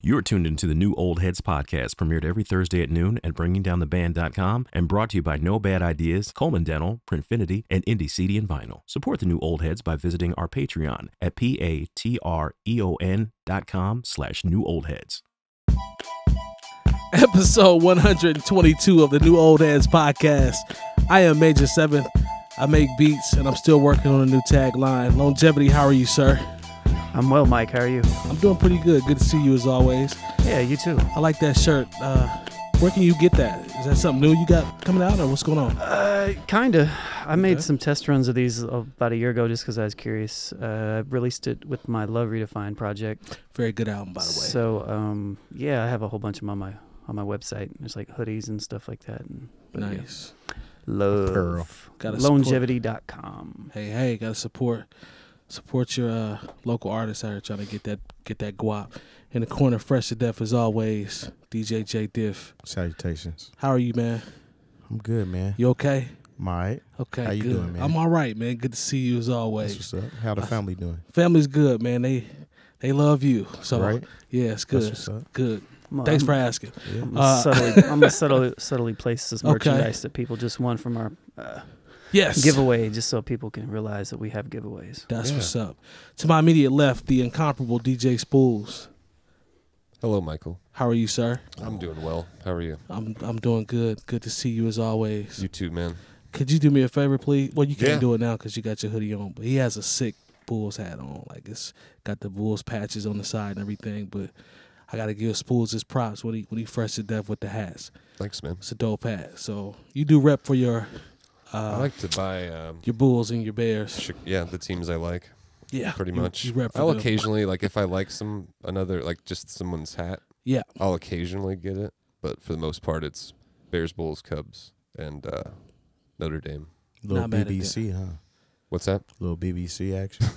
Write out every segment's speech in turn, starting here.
You're tuned into the New Old Heads podcast, premiered every Thursday at noon at BringingDownTheBand.com, and brought to you by No Bad Ideas, Coleman Dental, Printfinity, and Indie CD and Vinyl. Support the New Old Heads by visiting our Patreon at patreon.com/newoldheads. Episode 122 of the New Old Heads podcast. I am Major 7. I make beats, and I'm still working on a new tagline. Lonegevity, how are you, sir? I'm well, Mike. How are you? I'm doing pretty good. Good to see you as always. Yeah, you too. I like that shirt. Where can you get that? Is that something new you got coming out, or what's going on? Kinda. I made some test runs of these about a year ago just because I was curious. I released it with my Love Redefined project. Very good album, by the way. So, yeah, I have a whole bunch of them on my website. There's like hoodies and stuff like that. Nice. Yeah. Love. Lonegevity.com. Hey, gotta support your local artists out here trying to get that guap. In the corner, fresh to death as always, DJ Jay Diff. Salutations. How are you, man? I'm good, man. You okay? I'm all right. Okay, how you doing, man? I'm all right, man. Good to see you as always. That's what's up. How the family doing? Family's good, man. They love you. So right? Yeah, it's good. That's what's up. Good. Thanks for asking. Yeah. I'm gonna subtly place this merchandise that people just won from our giveaway, just so people can realize that we have giveaways. That's what's up. To my immediate left, the incomparable DJ Spoolz. Hello, Michael. How are you, sir? I'm doing well. How are you? I'm doing good. Good to see you as always. You too, man. Could you do me a favor, please? Well, you can't do it now because you got your hoodie on, but he has a sick Bulls hat on. Like, it's got the Bulls patches on the side and everything, but I got to give Spoolz his props when he fresh to death with the hats. Thanks, man. It's a dope hat. So you do rep for your I like to buy your Bulls and your Bears. The teams I like. Yeah, pretty much. You rep for I'll them. occasionally, like, if I like just someone's hat. Yeah, I'll occasionally get it, but for the most part, it's Bears, Bulls, Cubs, and Notre Dame. Little BBC, huh? What's that? Little BBC action.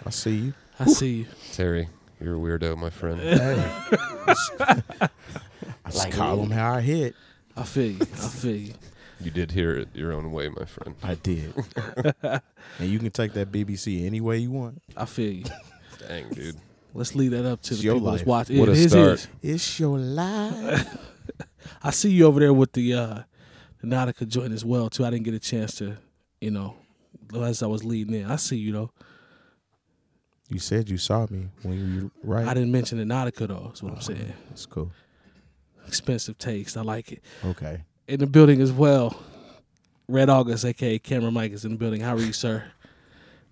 I see you. I see you. Terry, you're a weirdo, my friend. Hey. I just call them how I hit. I feel you. You did hear it your own way, my friend. I did. And you can take that BBC any way you want. I feel you. Dang, dude. Let's leave that up to the your people that's life. watching. What a start. It's your life. I see you over there with the 𝗏𝗏𝗃 joint as well, too. I didn't get a chance to, as I was leading in. I see you, though. You said you saw me when you right. I didn't mention the 𝗏𝗏𝗃, though, is what I'm saying. That's cool. Expensive taste. I like it. Okay. In the building as well, Red August, a.k.a. Camera Mike, is in the building. How are you, sir?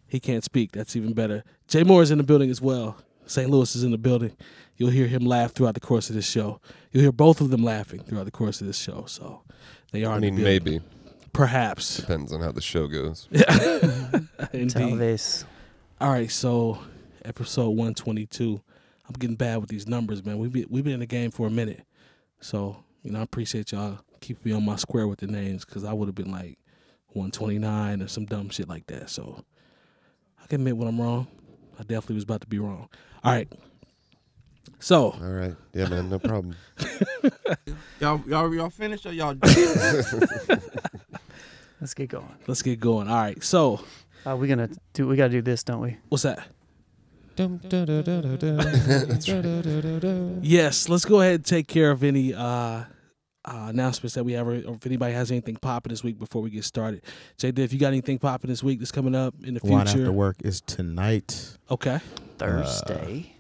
He can't speak. That's even better. Jay Moore is in the building as well. St. Louis is in the building. You'll hear him laugh throughout the course of this show. You'll hear both of them laughing throughout the course of this show. So they are. Maybe. Perhaps. Depends on how the show goes. Indeed. All right, so episode 122. I'm getting bad with these numbers, man. We've been in the game for a minute, so I appreciate y'all keeping me on my square with the names, because I would have been like 129 or some dumb shit like that. So I can admit when I'm wrong. I definitely was about to be wrong. All right. So. All right. Yeah, man. No problem. y'all finished or y'all? Let's get going. All right. So. We gotta do this, don't we? What's that? Yes. Let's go ahead and take care of any announcements that we have, or if anybody has anything popping this week before we get started. Jay Diff, you got anything popping this week that's coming up in the future? Wine After Work is tonight. Okay. Thursday.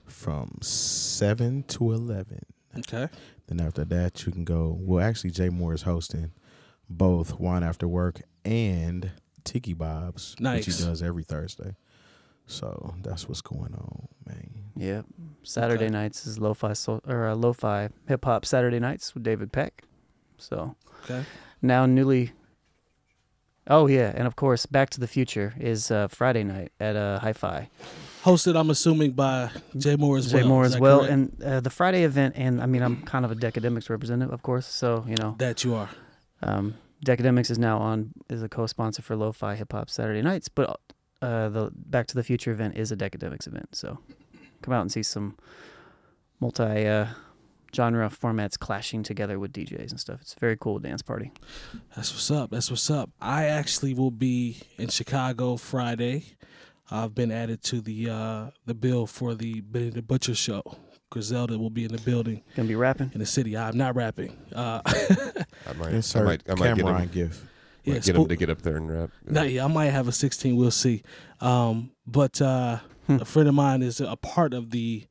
From 7 to 11. Okay. Then after that, you can go. Well, actually, Jay Moore is hosting both Wine After Work and Tiki Bob's, nice. which he does every Thursday. So that's what's going on, man. Yep. Saturday nights is lo-fi hip hop Saturday nights with David Peck. So now newly. Oh yeah, and of course, Back to the Future is Friday night at Hi-Fi. Hosted, I'm assuming, by Jay Moore as well. Jay Moore as well, correct? And the Friday event, and I mean, I'm kind of a 𝗏𝗏𝗃 representative, of course. So that you are. 𝗏𝗏𝗃 is now is a co-sponsor for Lo-Fi Hip Hop Saturday nights, but the Back to the Future event is a 𝗏𝗏𝗃 event. So come out and see some multi-genre formats clashing together with DJs and stuff. It's a very cool dance party. That's what's up. I actually will be in Chicago Friday. been added to the bill for the Benny the Butcher show. Griselda will be in the building. Gonna be rapping in the city. I'm not rapping. I might get him. Yeah, get him to get up there and rap. Yeah, I might have a 16. We'll see. But a friend of mine is a part of the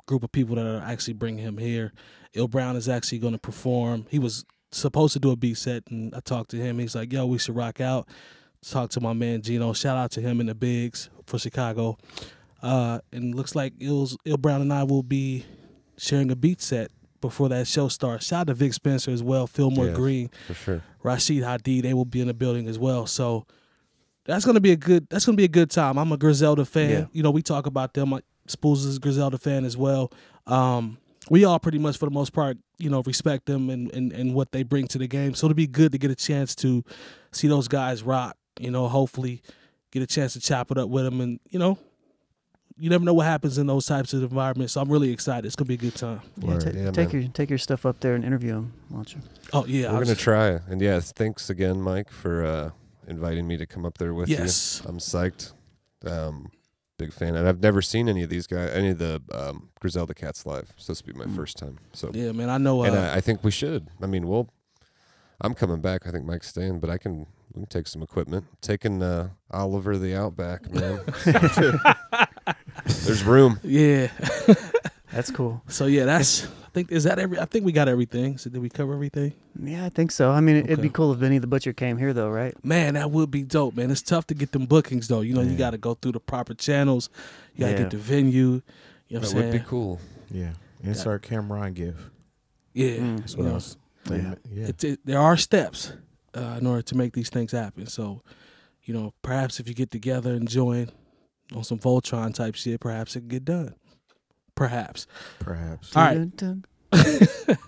group of people that are actually bringing him here. 𝗀𝗚 Brown is actually going to perform. He was supposed to do a beat set, and I talked to him. He's like, yo, we should rock out. Talk to my man Gino. Shout out to him and the Bigs for Chicago. And looks like 𝗀𝗚 Brown and I will be sharing a beat set before that show starts. Shout out to Vic Spencer as well, Fillmore Green, for sure. Rashid Hadi, they will be in the building as well. So that's gonna be a good time. I'm a Griselda fan. Yeah. You know, we talk about them. Spoolz is a Griselda fan as well. We all pretty much for the most part, you know, respect them and what they bring to the game. So it'll be good to get a chance to see those guys rock. You know, hopefully get a chance to chop it up with them, and you know, you never know what happens in those types of environments. So I'm really excited. It's gonna be a good time. Yeah, take your stuff up there and interview him, won't you? Oh yeah, we're gonna try. And yeah, thanks again, Mike, for inviting me to come up there with you. I'm psyched. Big fan, and I've never seen any of these guys, any of the Griselda Cats live. So this will be my first time. So yeah, man, I know. And I think we should. I mean, I'm coming back. I think Mike's staying, but we can take some equipment. Taking 𝗀𝗚 the Outback, man. There's room. Yeah. That's cool. So yeah, I think we got everything. So did we cover everything? Yeah, I think so. I mean, it'd be cool if Benny the Butcher came here though, right? Man, that would be dope, man. It's tough to get them bookings though. You know, you got to go through the proper channels. You got to get the venue. You know what I'm saying? That would be cool. Yeah. Insert 𝐀𝐁𝐎𝐿 𝐔𝐓. Yeah. That's what else. There are steps in order to make these things happen. So, you know, perhaps if you get together and join on some Voltron type shit, perhaps it can get done. Perhaps. All right.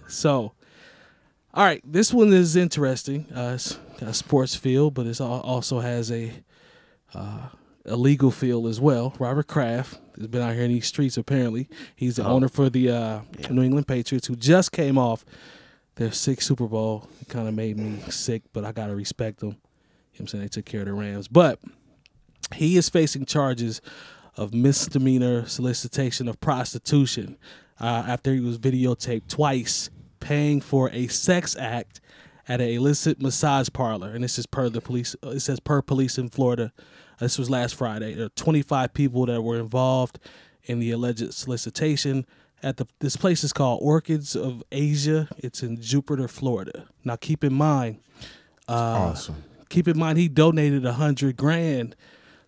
So, all right. This one is interesting. It's got a sports feel, but it also has a legal feel as well. Robert Kraft has been out here in these streets, apparently. He's the owner for the New England Patriots, who just came off their 6th Super Bowl. It kind of made me sick, but I got to respect them. You know what I'm saying? They took care of the Rams. But he is facing charges of misdemeanor solicitation of prostitution after he was videotaped twice paying for a sex act at an illicit massage parlor. And this is per the police. It says per police in Florida. This was last Friday. There are 25 people that were involved in the alleged solicitation. This place is called Orchids of Asia. It's in Jupiter, Florida. Now keep in mind, awesome. Keep in mind he donated $100,000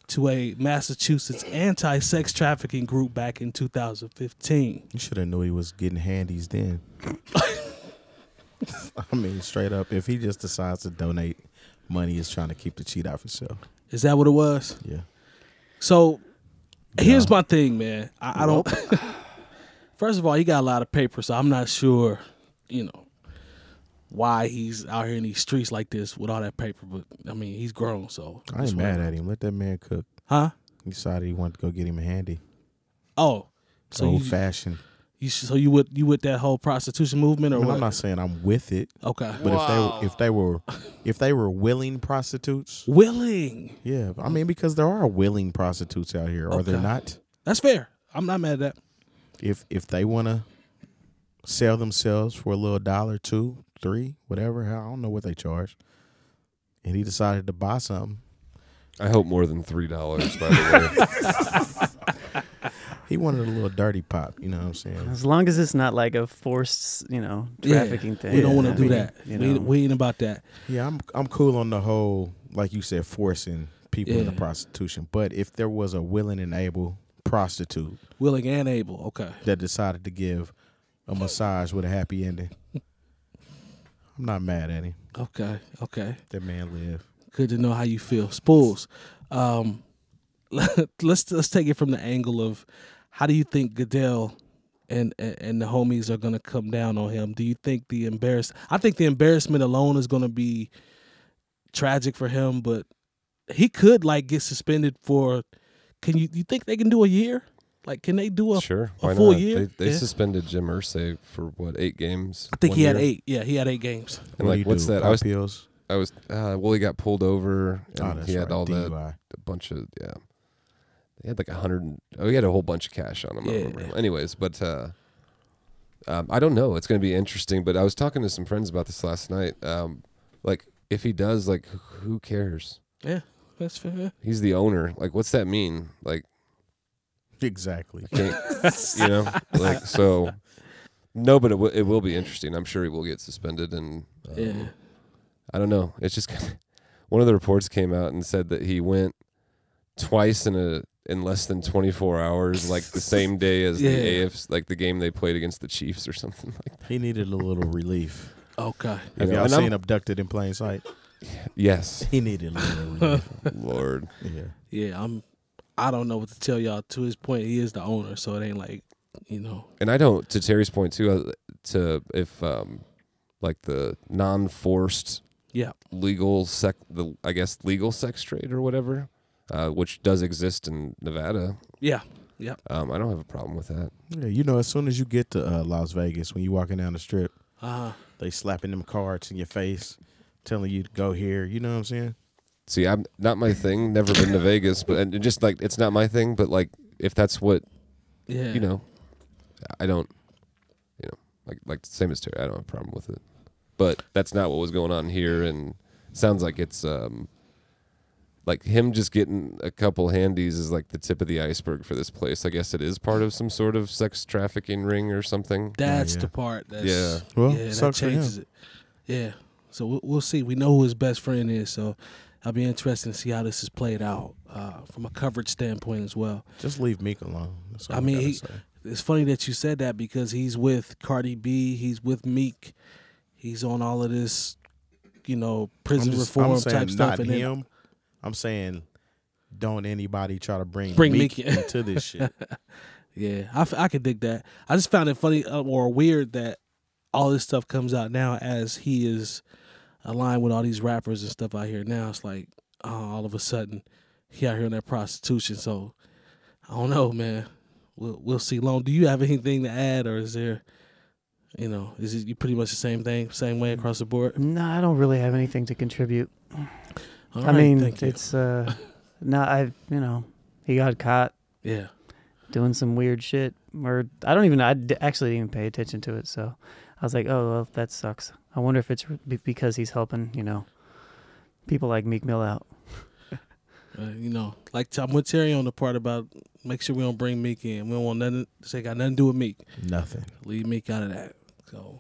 to a Massachusetts anti-sex trafficking group back in 2015. You should have knew he was getting handies then. I mean, straight up, if he just decides to donate money, he's trying to keep the cheat off himself. Is that what it was? Yeah. So here's my thing, man. I don't. First of all, he got a lot of paper, so I'm not sure, you know, why he's out here in these streets like this with all that paper. But I mean, he's grown, so I ain't mad at him. Let that man cook. Huh? He decided he wanted to go get him a handy. Oh, so old fashioned. So you with that whole prostitution movement, or I mean, what? I'm not saying I'm with it. Okay, but if they were willing prostitutes, yeah. I mean, because there are willing prostitutes out here, are there not? That's fair. I'm not mad at that. If they want to sell themselves for a little $1, $2, $3, whatever, I don't know what they charge, and he decided to buy something. I hope more than $3, by the way. He wanted a little dirty pop, you know what I'm saying? As long as it's not like a forced, trafficking thing. We don't want to do that. You We ain't about that. Yeah, I'm cool on the whole, like you said, forcing people into prostitution. But if there was a willing and able prostitute, willing and able, okay, that decided to give a massage with a happy ending, I'm not mad at him. Okay. That man lived. Good to know how you feel, Spoolz. Let's take it from the angle of how do you think Goodell and the homies are gonna come down on him? Do you think I think the embarrassment alone is gonna be tragic for him, but he could get suspended for. Can you think they can do a year? Like, can they do a full year? They suspended Jim Irsay for 8 games? I think he had 8. Yeah, he had 8 games. And what's that? He got pulled over and he had all DUI. that, a bunch of he had like 100. Oh, he had a whole bunch of cash on him. I don't remember him. Anyways, but I don't know. It's going to be interesting. But I was talking to some friends about this last night. Like, if he does, like, who cares? Yeah, that's fair. He's the owner. Like, what's that mean? Like, exactly. You know, like, so. No, but it will be interesting. I'm sure he will get suspended, and I don't know. It's just one of the reports came out and said that he went twice in less than 24 hours, like the same day as the AFC, like the game they played against the Chiefs or something like that. He needed a little relief. Okay. Have y'all seen Abducted in Plain Sight? Yes. He needed a little relief. Lord. Yeah. Yeah, I don't know what to tell y'all. To his point, he is the owner, so it ain't like, you know. And I don't, to Terry's point too, if like the non-forced legal legal sex trade or whatever, which does exist in Nevada. Yeah. Yeah. I don't have a problem with that. Yeah, you know, as soon as you get to Las Vegas, when you walking down the strip, they slapping them cards in your face, telling you to go here. You know what I'm saying? See, I'm not my thing. Never been to Vegas, but and just like it's not my thing. But like, if that's what, you know, I don't, you know, like the same as Terry. I don't have a problem with it. But that's not what was going on here, and sounds like it's like him just getting a couple handies is like the tip of the iceberg for this place. I guess it is part of some sort of sex trafficking ring or something. That's the part. That's, well, that changes it. Yeah. So we'll see. We know who his best friend is, so I'll be interested to see how this is played out from a coverage standpoint as well. Just leave Meek alone. That's all I mean, it's funny that you said that because he's with Cardi B, he's with Meek, he's on all of this, you know, prison reform type stuff. Not him. I'm saying, don't anybody try to bring Meek into this shit. Yeah, I could dig that. I just found it funny or weird that all this stuff comes out now as he is aligned with all these rappers and stuff out here now. It's like all of a sudden he out here on that prostitution. So I don't know, man. We'll see. Long, do you have anything to add, or is there, you know, is it you pretty much the same thing, same way across the board? No, I don't really have anything to contribute. All I mean, it's you know, he got caught. Yeah. Doing some weird shit, or I actually didn't even pay attention to it. So I was like, oh, well, that sucks. I wonder if it's because he's helping, you know, people like Meek Mill out. You know, like I'm with Terry on the part about make sure we don't bring Meek in. We don't want nothing to say got nothing to do with Meek. Nothing. Leave Meek out of that. So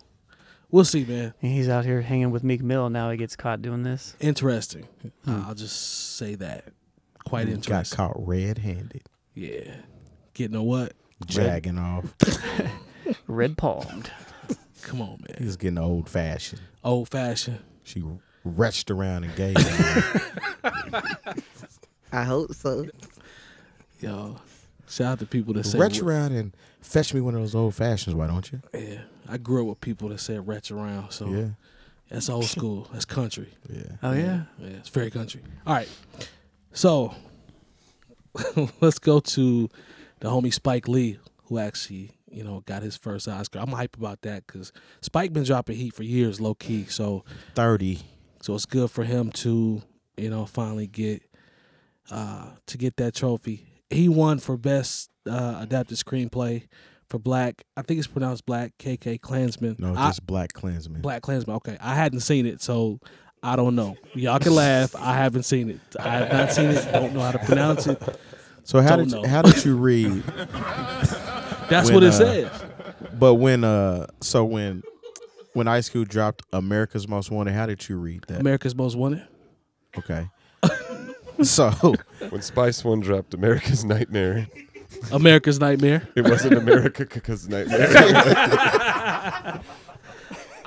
we'll see, man. And he's out here hanging with Meek Mill. Now he gets caught doing this. Interesting. I'll just say that. Quite interesting. Got caught red-handed. Yeah. Getting a what? Jagging off. Red palmed. Come on, man. He's getting old-fashioned. Old-fashioned. She retched around and gave him. I hope so. Yo, shout out to people that say retch around and fetch me one of those old fashions, why don't you? Yeah, I grew up with people that said retch around, so that's old school. That's country. Yeah. Oh yeah. Yeah, it's very country. All right, so let's go to the homie Spike Lee, who actually, you know, got his first Oscar. I'm hype about that because Spike been dropping heat for years, low key. So 30. So it's good for him to, you know, finally get that trophy. He won for best adapted screenplay for Black. I think it's pronounced BlacKkKlansman. No, just BlacKkLansman. BlacKkLansman. Okay, I hadn't seen it, so I don't know. Y'all can laugh. I haven't seen it. I have not seen it. Don't know how to pronounce it. So how did you read? That's what it says. But when Ice Cube dropped America's Most Wanted, how did you read that? America's Most Wanted. Okay. So when Spice One dropped America's Nightmare. America's Nightmare. It wasn't America's Nightmare.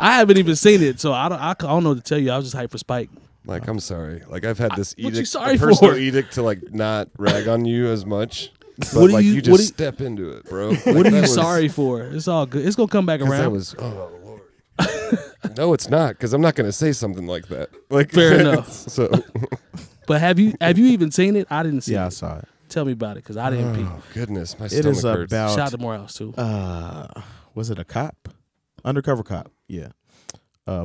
I haven't even seen it, so I don't know what to tell you. I was just hyped for Spike. Like, I'm sorry. Like, I've had this what you edict, sorry a personal for? edict to like not rag on you as much. But What do like you- you just step into it, bro. Like, What are you that was- sorry for? It's all good. It's gonna come back 'cause around. That was Lord. No, it's not, because I'm not gonna say something like that. Like, Fair enough. So, But have you even seen it? I didn't see it. yeah, I saw it. Tell me about it, because I didn't peek. oh goodness, my It stomach is hurts. about Shout out to Morales too. was it a cop? Undercover cop, yeah.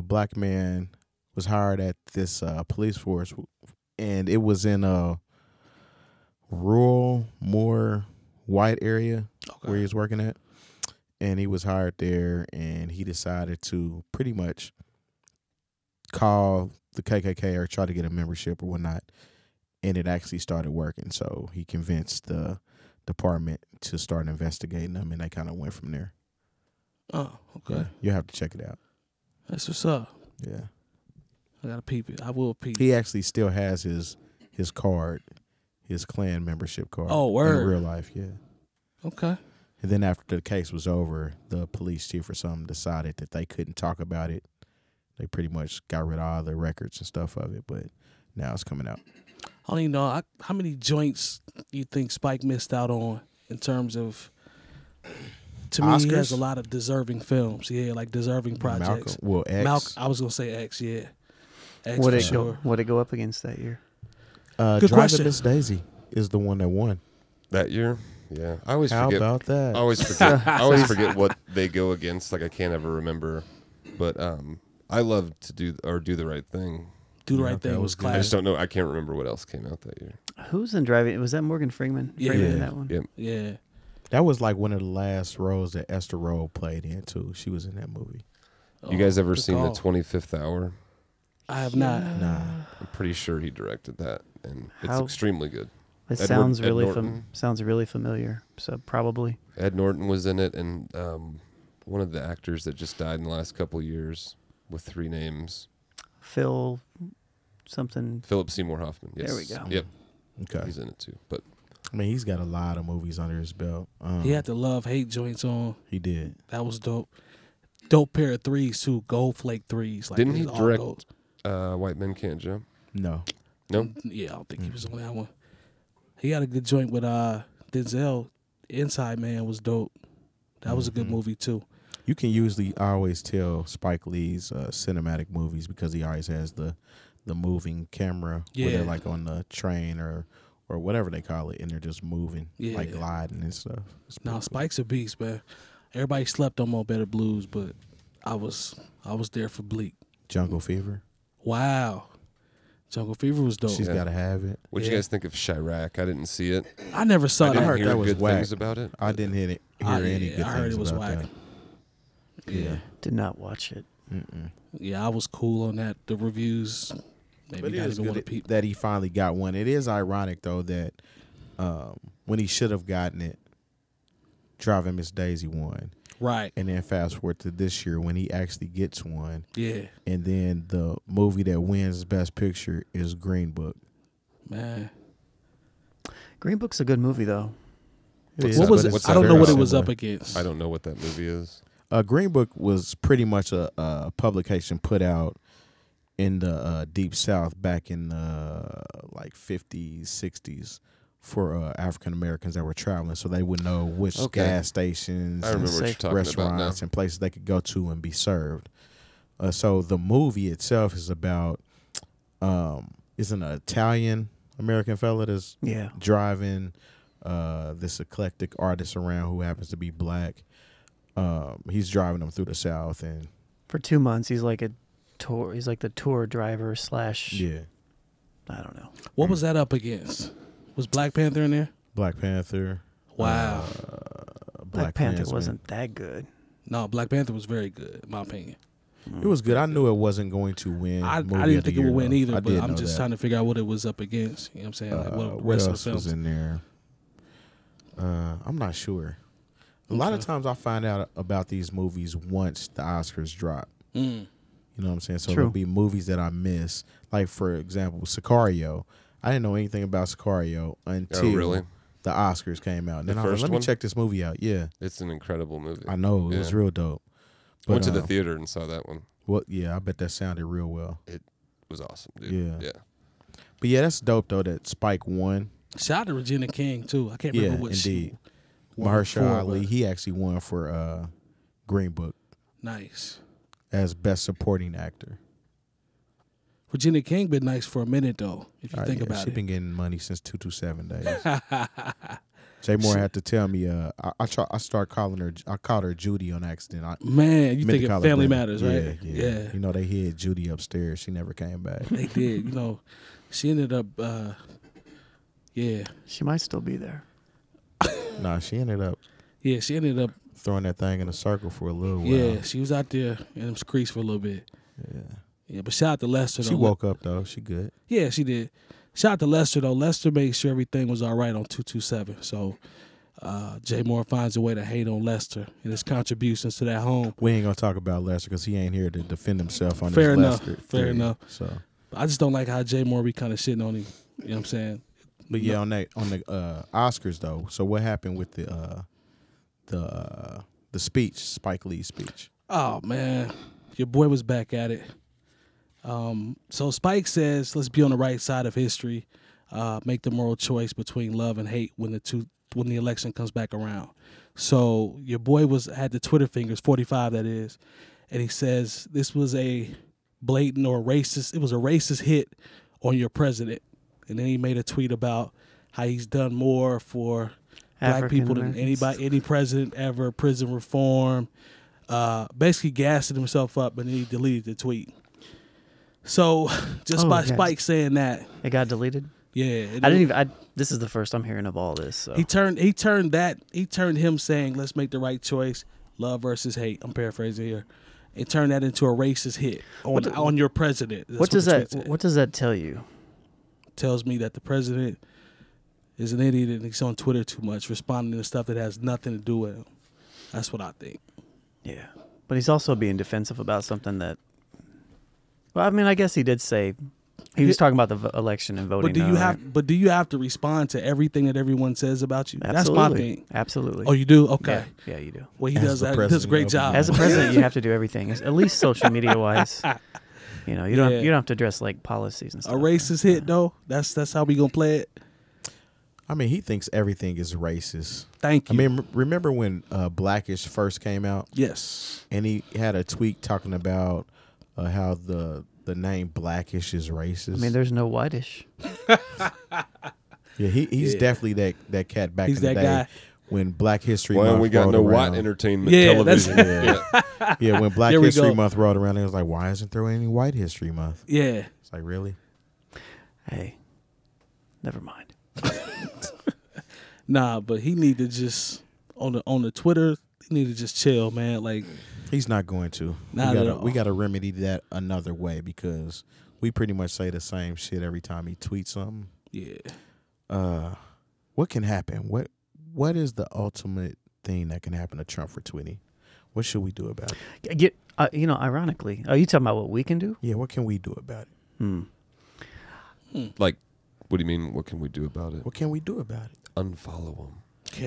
Black man was hired at this police force, and it was in rural, more white area where he was working at. And he was hired there, and he decided to pretty much call the KKK or try to get a membership or whatnot. And it actually started working. So he convinced the department to start investigating them, and they kind of went from there. Oh, okay. Yeah, you have to check it out. That's what's up. Yeah. I got to peep it. I will peep. He actually still has his card, his Klan membership card. Oh, word. In real life, yeah. Okay. And then after the case was over, the police chief or something decided that they couldn't talk about it. They pretty much got rid of all the records and stuff of it, but now it's coming out. I don't even know how many joints you think Spike missed out on in terms of. To me, Oscars? he has a lot of deserving films. Yeah, like deserving projects. X. I was gonna say X. Yeah. X What for it sure. What it go up against that year? Good Driving question. Miss Daisy is the one that won. That year? Yeah. I always How forget. about that? I always forget. I always forget what they go against. Like I can't ever remember. But I love to do the right thing. Do the right thing was I classic. just don't know. I can't remember what else came out that year. Who's in Driving? Was that Morgan Freeman? Yeah. Freeman in Yeah. that one? Yep. Yeah. That was like one of the last roles that Esther Rolle played in too. She was in that movie. You guys ever good seen call. The 25th Hour? I have not. Nah. I'm pretty sure he directed that, and it's How- extremely good. It Edward- sounds Ed really Norton. sounds really familiar. So probably. Ed Norton was in it, and one of the actors that just died in the last couple of years with 3 names. Phil something. Philip Seymour Hoffman. Yes. There we go. Yep. Okay. He's in it too. But I mean, he's got a lot of movies under his belt. He had the love-hate joints on. He did. That was dope. Dope pair of threes too. Gold flake threes. Like didn't he it's all direct gold. White Men Can't Jump? No. No. Yeah, I don't think he was on that one. He had a good joint with Denzel. Inside Man was dope. That was a good movie too. You can usually always tell Spike Lee's cinematic movies because he always has the moving camera where they're like on the train or whatever they call it, and they're just moving, like gliding and stuff. Now Spike's a beast, man. Everybody slept on Mo Better Blues, but I was there for Bleak. Jungle Fever. Wow. Jungle Fever was dope. She's got to have it. What'd you guys think of Chirac? I didn't see it. I never saw I that. didn't heard hear that was good whack. things about it. I didn't hear any good I heard things it was about whack. that. Yeah. Did not watch it. Yeah, I was cool on that. The reviews maybe But it not is even want to good peep. that he finally got one. It is ironic, though, that when he should have gotten it, Driving Miss Daisy won. Right. And then fast forward to this year when he actually gets one. Yeah. And then the movie that wins Best Picture is Green Book. Man. Green Book's a good movie though. What was it? I don't know what it was up against. I don't know what that movie is. Green Book was pretty much a publication put out in the Deep South back in like 50s, 60s for African Americans that were traveling, so they would know which gas stations, I remember what you're talking restaurants, about now. and places they could go to and be served. So the movie itself is about is an Italian American fella that's driving this eclectic artist around who happens to be black. He's driving them through the South, and for 2 months he's like a tour. He's like the tour driver / I don't know. What was that up against? Was Black Panther in there? Black Panther. Wow. Black Panther BlacKkKlansman. wasn't that good. No, Black Panther was very good, in my opinion. It was good. I knew it wasn't going to win. I movie didn't of the think it year, would win though. either, I but did I'm know just that. trying to figure out what it was up against. You know what I'm saying? Like what What rest of else the was films. in there? I'm not sure. A lot of times I find out about these movies once the Oscars drop. Mm. You know what I'm saying? So True. there'll be movies that I miss. Like, for example, 𝗀𝗏. I didn't know anything about 𝗀𝗏 until really? the Oscars came out. And then The I was first like, let me one? check this movie out. Yeah. It's an incredible movie. I know. It was real dope. I went to the theater and saw that one. Well, yeah, I bet that sounded real well. It was awesome, dude. Yeah. But yeah, that's dope, though, that Spike won. Shout out to Regina King, too. I can't remember what indeed. she won Mahershala for, Ali, but he actually won for Green Book nice. as Best Supporting Actor. Regina King been nice for a minute, though, if you think about She's it. been getting money since 227 days. Jay Moore had to tell me. I start calling her. I called her Judy on accident. Man, you meant to think call her Family Brenda. Matters, right? Yeah. You know, they hid Judy upstairs. She never came back. They did. You know, she ended up, Yeah. She might still be there. Nah, she ended up. Yeah, she ended up throwing that thing in a circle for a little while. Yeah, she was out there in them streets for a little bit. Yeah. Yeah, but shout out to Lester, though. She woke up, though. She good. Yeah, she did. Shout out to Lester, though. Lester made sure everything was all right on 227. So Jay Moore finds a way to hate on Lester and his contributions to that home. We ain't going to talk about Lester because he ain't here to defend himself on Fair this enough. Lester Fair theory. ose So I just don't like how Jay Moore be kind of shitting on him. You know what I'm saying? But yeah, on the Oscars, though, so what happened with the speech, Spike Lee's speech? Oh, man. Your boy was back at it. So Spike says, let's be on the right side of history, make the moral choice between love and hate when the election comes back around. So your boy had the Twitter fingers, 45 that is, and he says this was a blatant or racist, it was a racist hit on your president. And then he made a tweet about how he's done more for black people than any president ever, prison reform, basically gassing himself up, and then he deleted the tweet. So just by Spike saying that, it got deleted. Yeah, this is the first I'm hearing of all this. So. He turned him saying, "Let's make the right choice, love versus hate." I'm paraphrasing here. It turned that into a racist hit on your president. What does that tell you? It tells me that the president is an idiot and he's on Twitter too much, responding to stuff that has nothing to do with him. That's what I think. Yeah, but he's also being defensive about something that. Well, I mean, I guess he did say he was talking about the election and voting. But do you have to respond to everything that everyone says about you? Absolutely. That's my thing. Absolutely. Oh, you do? Okay. Yeah, you do. Well, he does that. He does a great job. As a president, you have to do everything, at least social media wise. You know, you don't have to address like policies and stuff. A racist hit though. That's how we gonna play it. I mean, he thinks everything is racist. Thank you. I mean, remember when Blackish first came out? Yes. And he had a tweet talking about how the name Blackish is racist. I mean, there's no whitish. Yeah, he's definitely that cat back in the day. Guy. When Black History Month we got no white entertainment television. Yeah, when Black History Month rolled around, it was like, why isn't there any White History Month? Yeah. It's like, really? Hey, never mind. Nah, but he need to just on the Twitter. He need to just chill, man. Like he's not going to. We got to remedy that another way because we pretty much say the same shit every time he tweets something. Yeah. What can happen? What is the ultimate thing that can happen to Trump for tweeting? What should we do about it? Ironically, are you talking about what we can do? Yeah, what can we do about it? Like, what do you mean? What can we do about it? What can we do about it? Unfollow him.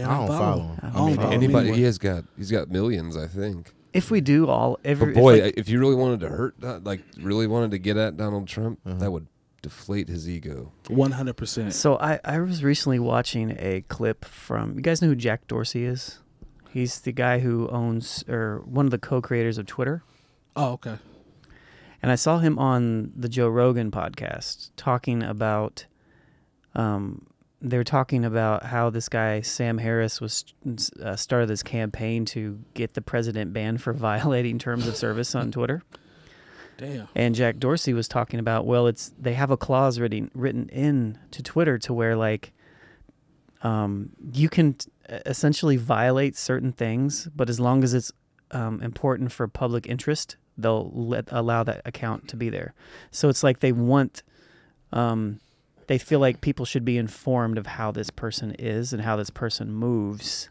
I don't follow him. I mean, anybody. He's got millions, I think. If we do but boy, if you really wanted to hurt, really wanted to get at Donald Trump, that would deflate his ego. 100%. So I was recently watching a clip from. You guys know who Jack Dorsey is? He's the guy who owns or one of the co-creators of Twitter. Oh, okay. And I saw him on the Joe Rogan podcast talking about. They were talking about how this guy Sam Harris was started this campaign to get the president banned for violating terms of service on Twitter. Damn. And Jack Dorsey was talking about, well, they have a clause written in to Twitter to where like you can essentially violate certain things, but as long as it's important for public interest, they'll allow that account to be there. So it's like they want. They feel like people should be informed of how this person is and how this person moves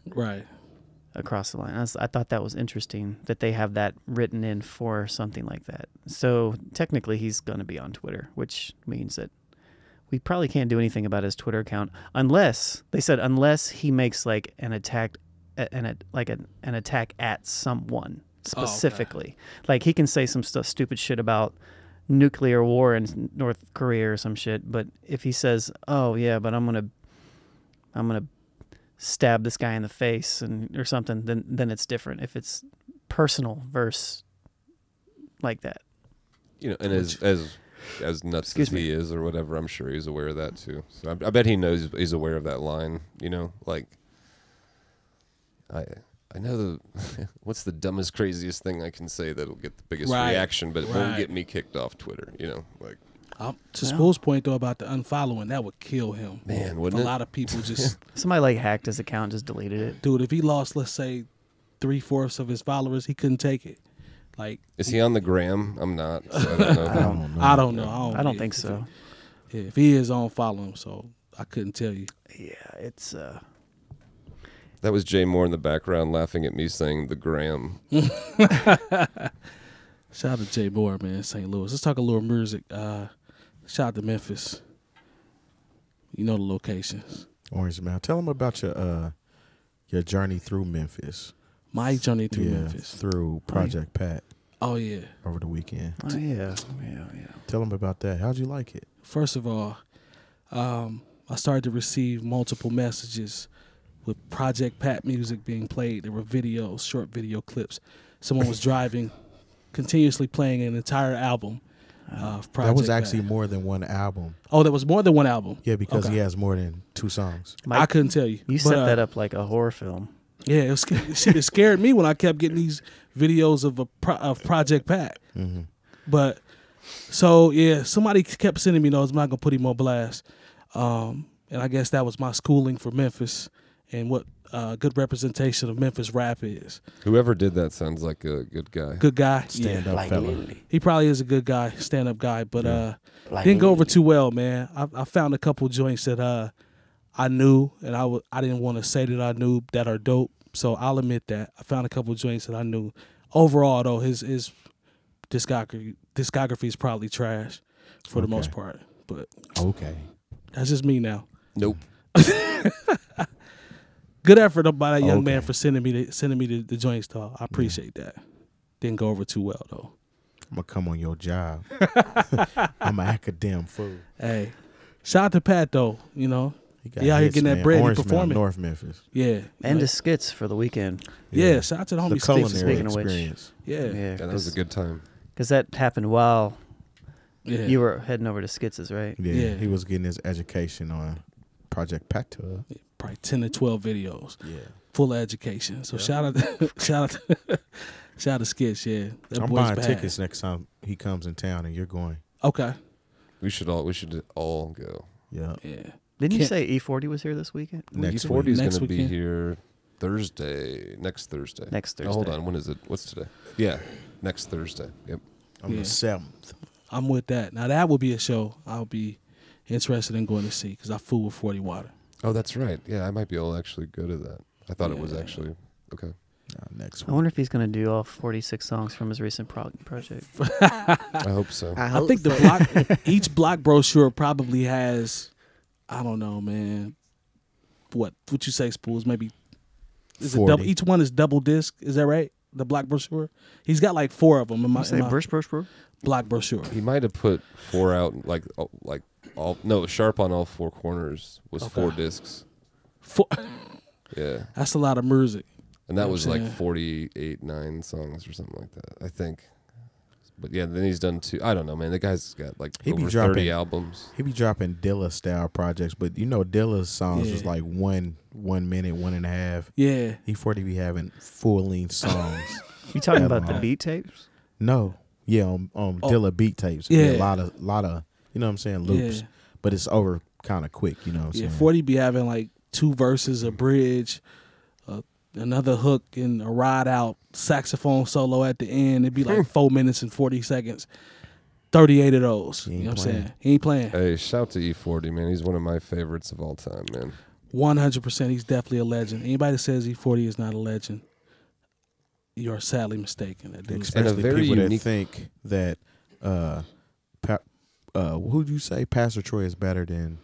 across the line. I thought that was interesting that they have that written in for something like that. So technically he's going to be on Twitter, which means that we probably can't do anything about his Twitter account unless he makes like an attack an attack at someone specifically. Like he can say some stupid shit about nuclear war in North Korea or some shit, but if he says, "Oh yeah, but I'm gonna stab this guy in the face" or something, then it's different. If it's personal versus like that, and as nuts as he is or whatever, I'm sure he's aware of that too. So I bet he knows he's aware of that line. Like I know what's the dumbest, craziest thing I can say that'll get the biggest reaction, but it won't get me kicked off Twitter. Like To Spool's point though about the unfollowing, that would kill him. Man, wouldn't a it? lot of people just somebody like hacked his account, and just deleted it. Dude, if he lost, let's say 3/4 of his followers, he couldn't take it. Like, is he on the gram? I'm not. So I don't know. I don't know. I don't think so. If he is on, follow him. So I couldn't tell you. Yeah, it's. That was Jay Moore in the background laughing at me saying the gram. Shout out to Jay Moore, man, St. Louis. Let's talk a little music. Shout out to Memphis. You know the locations. Orange Man. Tell them about your journey through Memphis. My journey through Memphis. Through Project Pat. Oh, yeah. Over the weekend. Oh, yeah. Tell them about that. How'd you like it? First of all, I started to receive multiple messages with Project Pat music being played. There were videos, short video clips. Someone was driving, continuously playing an entire album of Project That was actually Pat. more than one album. Oh, there was more than one album? Yeah, because he has more than 2 songs. Mike, I couldn't tell you. You set that up like a horror film. Yeah, it scared me when I kept getting these videos of Project Pat. Mm-hmm. But, so, yeah, somebody kept sending me those. I'm not going to put him on blast. And I guess that was my schooling for Memphis and what good representation of Memphis rap is. Whoever did that sounds like a good guy. Good guy. Stand-up fella. He probably is a good guy, stand-up guy, but didn't go over too well, man. I found a couple joints that I knew, and I didn't want to say that I knew that are dope, so I'll admit that. I found a couple joints that I knew. Overall, though, his discography is probably trash for the most part. But okay, that's just me now. Nope. Good effort by that young man for sending me the joints, though. I appreciate that. Didn't go over too well, though. I'm going to come on your job. I'm an academic fool. Hey, shout out to Pat, though, you know. He out here getting that bread and performing. North Memphis. Yeah. And the skits for the weekend. Yeah, shout out to the homie Skits. Speaking of which. Yeah, that was a good time. Because that happened while you were heading over to Skits', right? Yeah, he was getting his education on Project Pat. Probably 10 to 12 videos. Yeah. Full of education. So shout out to Skits, yeah. That I'm boy's buying bad. tickets next time he comes in town and you're going. Okay. We should all go. Yeah. Didn't you say E40 was here this weekend? E40 is going to be here next Thursday. Oh, hold on, when is it? What's today? Yeah, next Thursday. Yep. On the 7th. I'm with that. Now that would be a show I'll be interested in going to see because I fool with 40 Water. Oh, that's right. Yeah, I might be able to actually go to that. I thought it was actually okay. Next week. I wonder if he's going to do all 46 songs from his recent project. I hope so. I think each block brochure probably has, I don't know, man. What you say, Spoolz? Maybe is it double? Each one is double disc. Is that right? The block brochure. He's got like 4 of them. In my block brochure. He might have put 4 out, Sharp on all 4 corners was 4 discs. 4. Yeah, that's a lot of music. And that was like 9 songs or something like that, I think. But yeah, then he's done 2. I don't know, man. The guy's got like over 30 albums. He be dropping Dilla style projects, but you know Dilla's songs was like 1 minute, 1.5. Yeah. E40 be having full length songs. You talking about the beat tapes? No. Yeah, on Dilla beat tapes. Yeah. A lot of you know what I'm saying, loops. Yeah. But it's over kind of quick, you know what I'm saying? Yeah, 40 be having like 2 verses, a bridge, another hook, and a ride out saxophone solo at the end. It'd be like 4 minutes and 40 seconds. 38 of those. You know what I'm saying? He ain't playing. Hey, shout to E40, man. He's one of my favorites of all time, man. 100%. He's definitely a legend. Anybody that says E40 is not a legend, you are sadly mistaken. That dude. Especially and a very people unique that think that who'd you say Pastor Troy is better than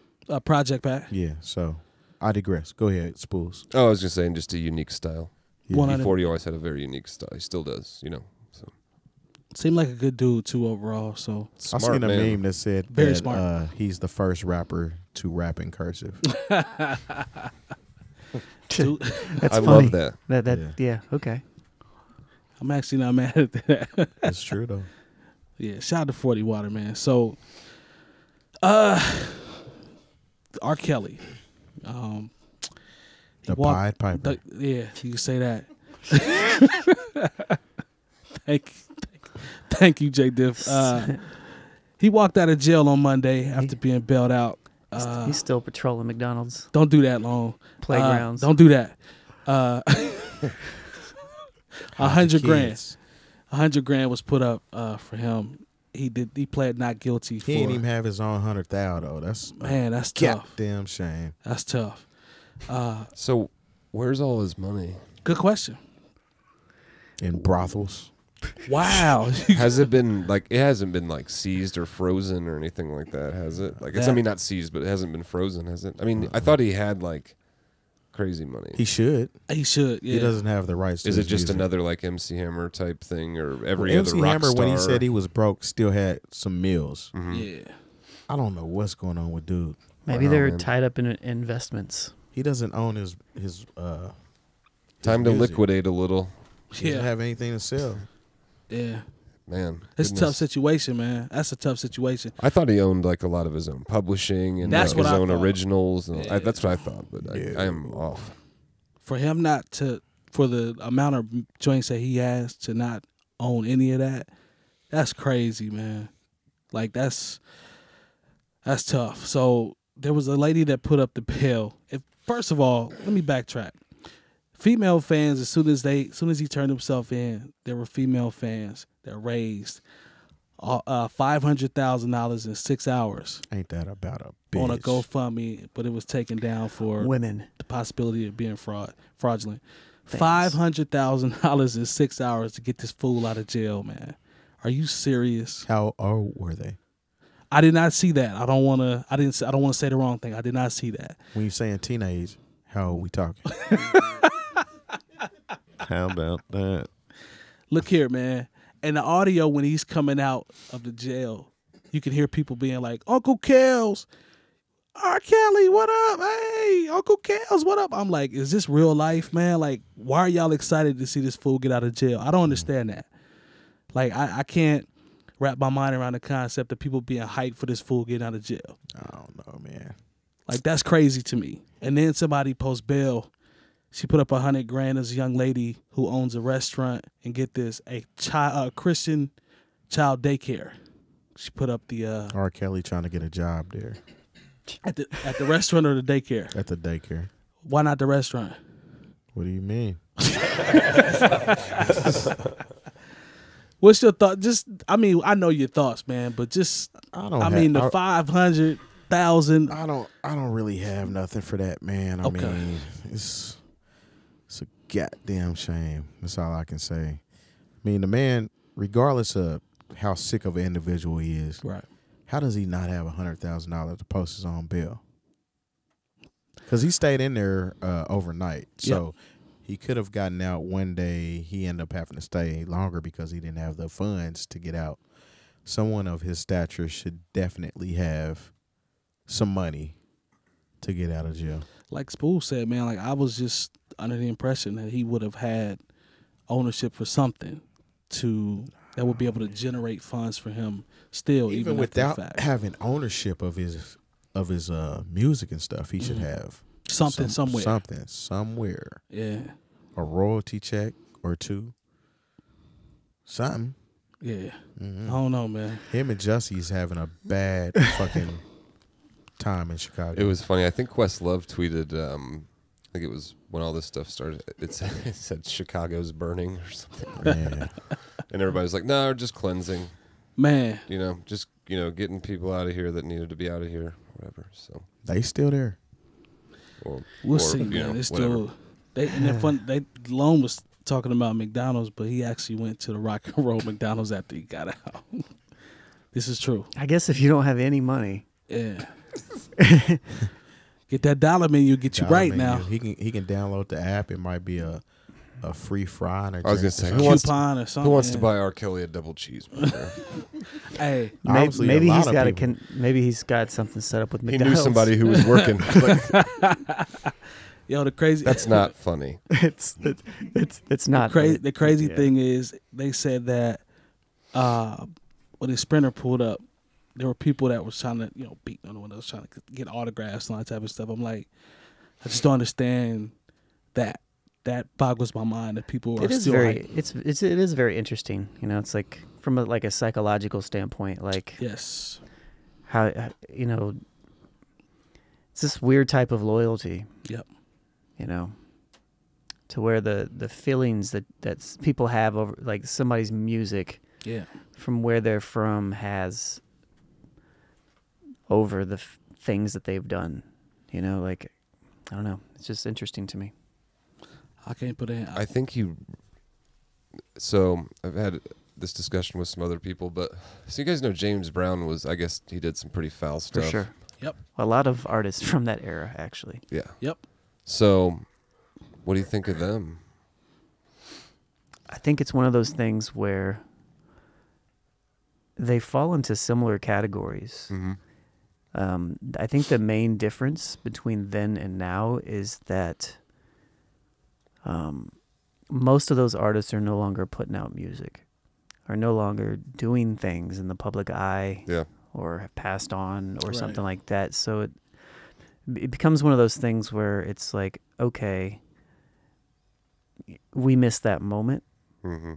Project Pat? Yeah, so I digress. Go ahead, Spoolz. Oh, I was just saying, just a unique style. Yeah. E40 always had a very unique style. He still does, you know. So seemed like a good dude too overall. So I seen a meme that said very smart. He's the first rapper to rap in cursive. That's I funny. love that. Yeah. Okay. I'm actually not mad at that. That's true though. Yeah, shout out to 40 Water, man. So, R. Kelly. The Pied Piper. Yeah, you can say that. Thank you, Jay Diff. He walked out of jail on Monday after being bailed out. He's still patrolling McDonald's. Don't do that long. Playgrounds. Don't do that. 100 grand. 100 grand was put up for him. He pled not guilty. He didn't even have his own 100,000 though. That's tough. Goddamn shame. That's tough. So where's all his money? Good question. In brothels. Wow. Has it been like, it hasn't been like seized or frozen or anything like that, has it? Like it's, I mean, not seized, but it hasn't been frozen, has it? I mean, I thought he had like crazy money. He should. He should. Yeah. He doesn't have the rights. Is to it just music. another like MC Hammer type thing, or every other MC rock Hammer, star? when he said he was broke, still had some meals. Mm-hmm. Yeah. I don't know what's going on with dude. Maybe they're tied up in investments. He doesn't own his time to music. liquidate a little. He doesn't have anything to sell. Yeah. Man, it's a tough situation, man. That's a tough situation. I thought he owned like a lot of his own publishing and that's his own originals. And yeah. That's what I thought, but I am off. For him not to, for the amount of joints that he has to not own any of that, that's crazy, man. Like that's tough. So there was a lady that put up the bill. First of all, let me backtrack. Female fans, as soon as he turned himself in, there were female fans that raised $500,000 in 6 hours. Ain't that about a bitch? On a GoFundMe, but it was taken down for women. The possibility of being fraudulent. $500,000 in 6 hours to get this fool out of jail, man. Are you serious? How old were they? I did not see that. I don't want to say the wrong thing. I did not see that. When you're saying teenage, how old we talking? How about that? Look here, man. And the audio when he's coming out of the jail, you can hear people being like, Uncle Kells, R. Kelly, what up? Hey, Uncle Kells, what up? I'm like, is this real life, man? Like, why are y'all excited to see this fool get out of jail? I don't understand that. Like, I can't wrap my mind around the concept of people being hyped for this fool getting out of jail. I don't know, man. Like, that's crazy to me. And then somebody posts bail. She put up $100,000 as a young lady who owns a restaurant, and get this, a Christian child daycare. She put up the R. Kelly trying to get a job there. At the restaurant or the daycare? At the daycare. Why not the restaurant? What do you mean? What's your thought? Just, I mean, I know your thoughts, man, but just, the 500,000. I don't really have nothing for that, man. I mean, it's a goddamn shame. That's all I can say. I mean, the man, regardless of how sick of an individual he is, right? How does he not have $100,000 to post his own bill? Because he stayed in there overnight, so he could have gotten out one day. He ended up having to stay longer because he didn't have the funds to get out. Someone of his stature should definitely have some money to get out of jail. Like Spoolz said, man, like I was just under the impression that he would have had ownership for something that would be able to generate funds for him still, even without having ownership of his music and stuff. He should have something somewhere. Yeah, a royalty check or two. Something. Yeah, I don't know, man. Him and Jussie's having a bad fucking time in Chicago. It was funny. I think Questlove tweeted. I think it was when all this stuff started. It said Chicago's burning or something. Yeah. And everybody was like, "No, we're just cleansing." Man, just getting people out of here that needed to be out of here, whatever. So they still there. We'll see, man. It's still Lone was talking about McDonald's, but he actually went to the Rock and Roll McDonald's after he got out. This is true. I guess if you don't have any money, yeah. Get that dollar menu, get you right now. He can download the app. It might be a free fry or I was gonna say who wants to buy R. Kelly a double cheeseburger? Hey, maybe he's got something set up with McDonald's. He knew somebody who was working. Yo, the crazy. That's not funny. It's not. The crazy thing is they said that when the Sprinter pulled up, there were people that was trying to beat on the windows, trying to get autographs and all that type of stuff. I'm like, I just don't understand that. that boggles my mind that people are it is still very it is very interesting. You know, it's like from a psychological standpoint, like yes, how you know, it's this weird type of loyalty. Yep. You know, to where the feelings that people have over like somebody's music, yeah, from where they're from has over the things that they've done. You know, like I don't know, it's just interesting to me. I can't put it. I think so I've had this discussion with some other people, but so you guys know James Brown was, I guess he did some pretty foul stuff. For sure. Yep. A lot of artists from that era, actually. Yeah. Yep. So what do you think of them? I think it's one of those things where they fall into similar categories. Mm-hmm. I think the main difference between then and now is that most of those artists are no longer putting out music, are no longer doing things in the public eye, yeah, or have passed on or right. something like that. So it becomes one of those things where it's like, okay, we missed that moment. mm-hmm.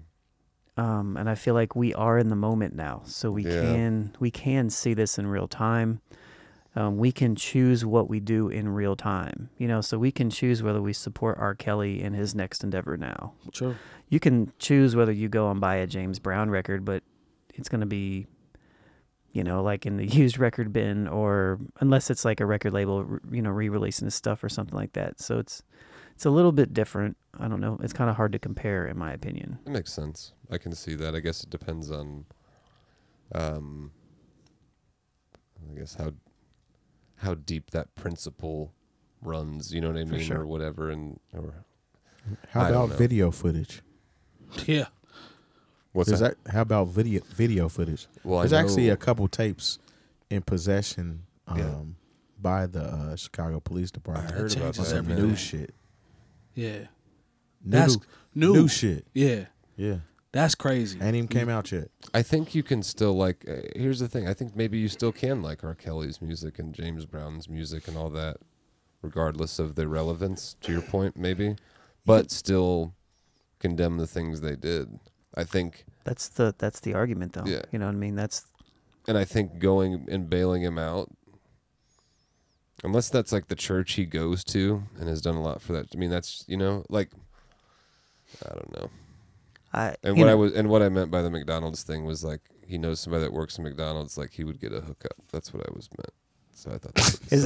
And I feel like we are in the moment now, so we can see this in real time. We can choose what we do in real time, you know, so we can choose whether we support R. Kelly in his next endeavor now. True. You can choose whether you go and buy a James Brown record, but it's going to be, you know, like in the used record bin, or unless it's like a record label, you know, re-releasing his stuff or something like that. So it's a little bit different. I don't know. It's kind of hard to compare, in my opinion. It makes sense. I can see that. I guess it depends on, I guess how deep that principle runs, you know what I mean, sure. or whatever, and or how about video footage? Yeah. What's that? How about video footage? Well, there's actually a couple tapes in possession by the Chicago Police Department. I heard about that. New shit. Yeah. That's new shit. Yeah. Yeah. That's crazy. Ain't even came out yet. I think you can still like. Here's the thing. I think maybe you still can like R. Kelly's music and James Brown's music and all that, regardless of their relevance. To your point, maybe, but still condemn the things they did. I think that's the argument, though. Yeah. You know what I mean? And I think going and bailing him out, unless that's like the church he goes to and has done a lot for that. I mean, that's, you know, like, I don't know. What I meant by the McDonald's thing was like, he knows somebody that works in McDonald's, like he would get a hookup. That's what I was meant. So I thought that was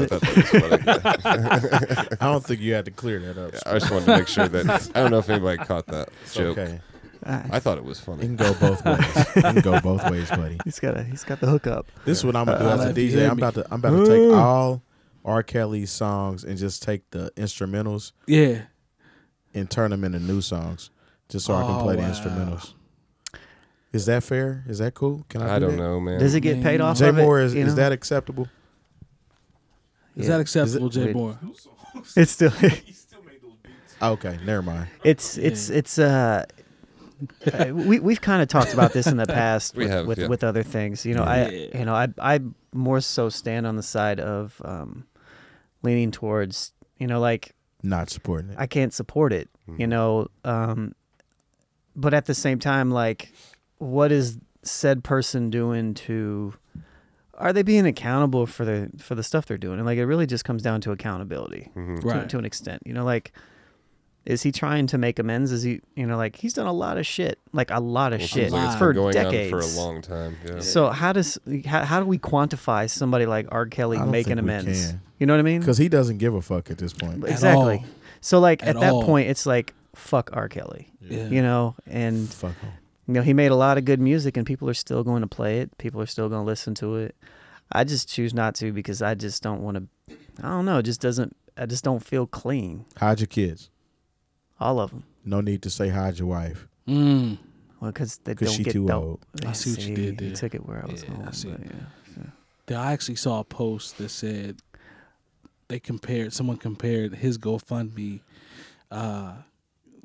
funny. I don't think you had to clear that up. Yeah, I just wanted to make sure that, I don't know if anybody caught that joke. Okay. I thought it was funny. It can go both ways. It can go both ways, buddy. He's got the hookup. This is what I'm gonna do as a DJ. I'm about to take all R. Kelly's songs and just take the instrumentals, and turn them into new songs, just so I can play the instrumentals. Is that fair? Is that cool? Can I don't know, man. Does it get paid off? Jay Moore, is that acceptable? Is that acceptable, Jay Moore? It's still. Okay, never mind. It's we've kind of talked about this in the past with other things. You know, I more so stand on the side of leaning towards, you know, like not supporting it. I can't support it, you know, but at the same time, like, what is said person doing to? Are they being accountable for the stuff they're doing? And like, it really just comes down to accountability, to an extent. You know, like, is he trying to make amends? Is he, you know, like, he's done a lot of shit, like a lot of shit for going decades, on for a long time. Yeah. So how do we quantify somebody like R. Kelly making amends? You know what I mean? Because he doesn't give a fuck at this point. Exactly. So like at that point, it's like, fuck R. Kelly, you know, and fuck him. You know, he made a lot of good music, and people are still going to play it. People are still going to listen to it. I just choose not to because I just don't want to. I don't know. It just doesn't. I just don't feel clean. Hide your kids. All of them. No need to say hide your wife. Well, because they don't she get too dope. old. I see what you did there. You took it where I was going. I see. Yeah. I actually saw a post that said someone compared his GoFundMe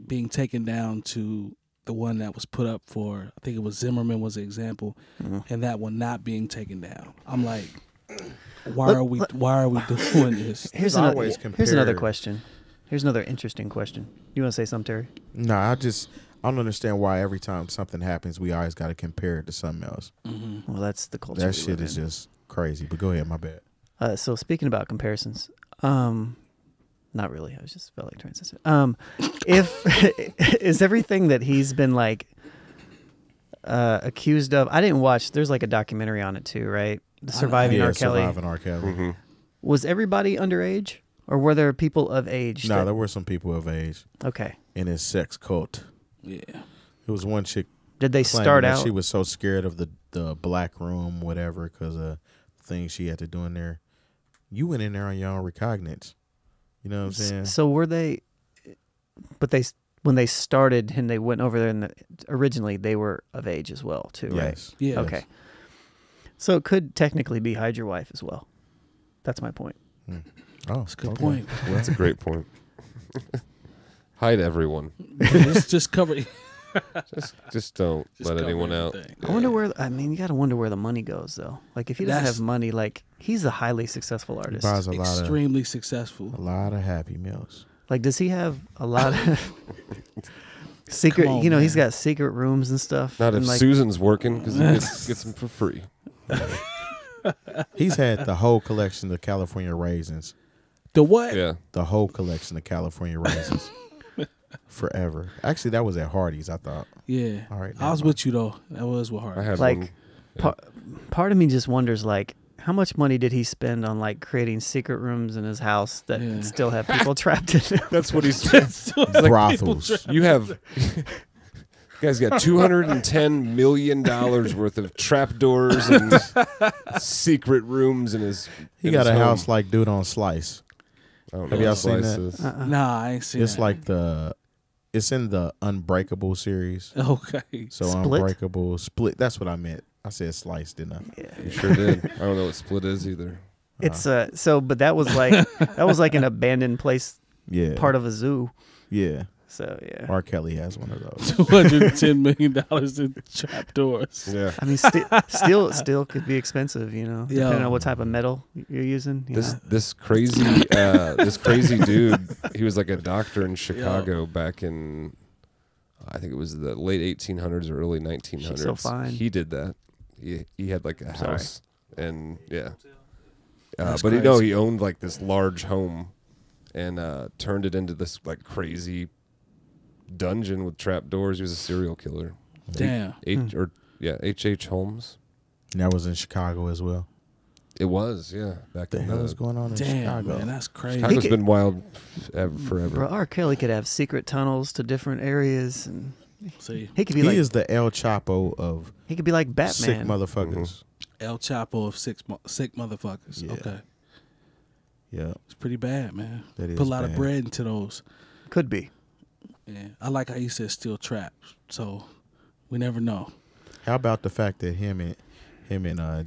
being taken down to the one that was put up for, I think it was Zimmerman was the example, and that one not being taken down. I'm like, why are we doing this? Here's another question. Here's another interesting question. You want to say something, Terry? No, I don't understand why every time something happens, we always got to compare it to something else. Mm-hmm. Well, that's the culture. That shit is just crazy. But go ahead, my bad. So speaking about comparisons, not really. I was just felt like trying to say if is everything that he's been like accused of. I didn't watch. There's like a documentary on it too, right? The Surviving R. Kelly. Surviving R. Kelly. Mm-hmm. Was everybody underage, or were there people of age? No, there were some people of age. Okay. In his sex cult. Yeah. It was one chick. Did they start out? She was so scared of the black room, whatever, because of things she had to do in there. You went in there on your own recognizance. You know what I'm saying? So were they? But when they started and they went over there, and originally they were of age as well, too, right? Yes. Yeah. Okay. So it could technically be hide your wife as well. That's my point. Oh, that's a good point. Well, that's a great point. Hide everyone. just cover. just don't let anyone out. I wonder where. I mean, you got to wonder where the money goes, though. Like, if he doesn't have money, like he's a highly successful artist, he buys extremely successful. A lot of Happy Meals. Like, does he have a lot of secret? On, he's got secret rooms and stuff. Not if like, Susan's working, because he gets them for free. He's had the whole collection of California raisins. The what? Yeah. The whole collection of California raisins. Forever. Actually, that was at Hardee's, I thought. Yeah. All right. I was with you, though. That was with Hardee's. I had like, one. Yeah. part of me just wonders, like, how much money did he spend on, like, creating secret rooms in his house that still have people trapped in them? That's what he's like, brothels. You have... You guys got $210 million worth of trapdoors and secret rooms in his. He got a house like dude on Slice. I don't know have y'all seen that? Nah, I ain't seen it's that. like it's in the Unbreakable series. Okay. So Split? Unbreakable Split. That's what I meant. I said Slice, didn't I? Yeah. You sure did. I don't know what Split is either. It's but that was like an abandoned place, part of a zoo. Yeah. So yeah, R. Kelly has one of those. $210 million in trapdoors. Yeah. I mean, steel could be expensive, depending on what type of metal you're using. This crazy dude, he was like a doctor in Chicago back in, I think it was the late 1800s or early 1900s. She's so fine. He did that. He had like a house, and yeah. That's but crazy. he owned like this large home, and turned it into this like crazy dungeon with trapdoors. He was a serial killer. Damn. H.H. Holmes. And that was in Chicago as well. It was, yeah. Back What the in hell is going on in Chicago? Man, that's crazy. Chicago's been wild forever. Bro, R. Kelly could have secret tunnels to different areas, and See, he could be He is the El Chapo of he could be like Batman. sick motherfuckers. El Chapo of sick motherfuckers. Yeah. Okay. Yeah. It's pretty bad, man. That is Put a lot of bad. bread into those. Could be. Yeah. I like how you said steel traps. So we never know. How about the fact that him and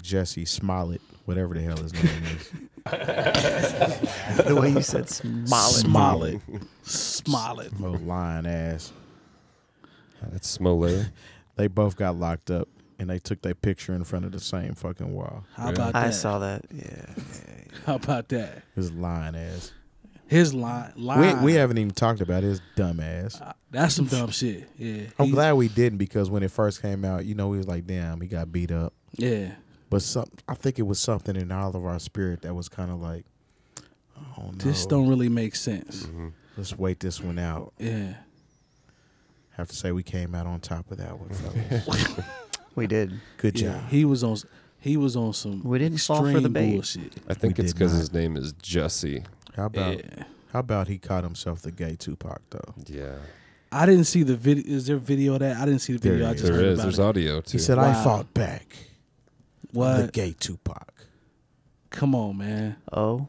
Jussie Smollett, whatever the hell his name is. The way you said Smollett. Smollett. Oh, lying ass. That's Smollett. They both got locked up, and they took their picture in front of the same fucking wall. How about that? I saw that. Yeah. How about that? His lying ass. His line. We haven't even talked about his dumb ass. That's some dumb shit. Yeah. I'm glad we didn't, because when it first came out, we was like, damn, he got beat up. Yeah. But I think it was something in all of our spirit that was kind of like, oh no. This don't really make sense. Mm-hmm. Let's wait this one out. Yeah. Have to say we came out on top of that one, fellas. We did. Good job. Yeah. He was on some We didn't fall for the extreme bait. bullshit. I think We it's did because not. his name is Jussie. How about Yeah. how about he caught himself the gay Tupac though? Yeah. I didn't see the video. Is there video of that? I didn't see the video. There I is. just There heard is. about There's it. audio too. He said, Wow. I fought back. The What? gay Tupac. Come on, man. Oh.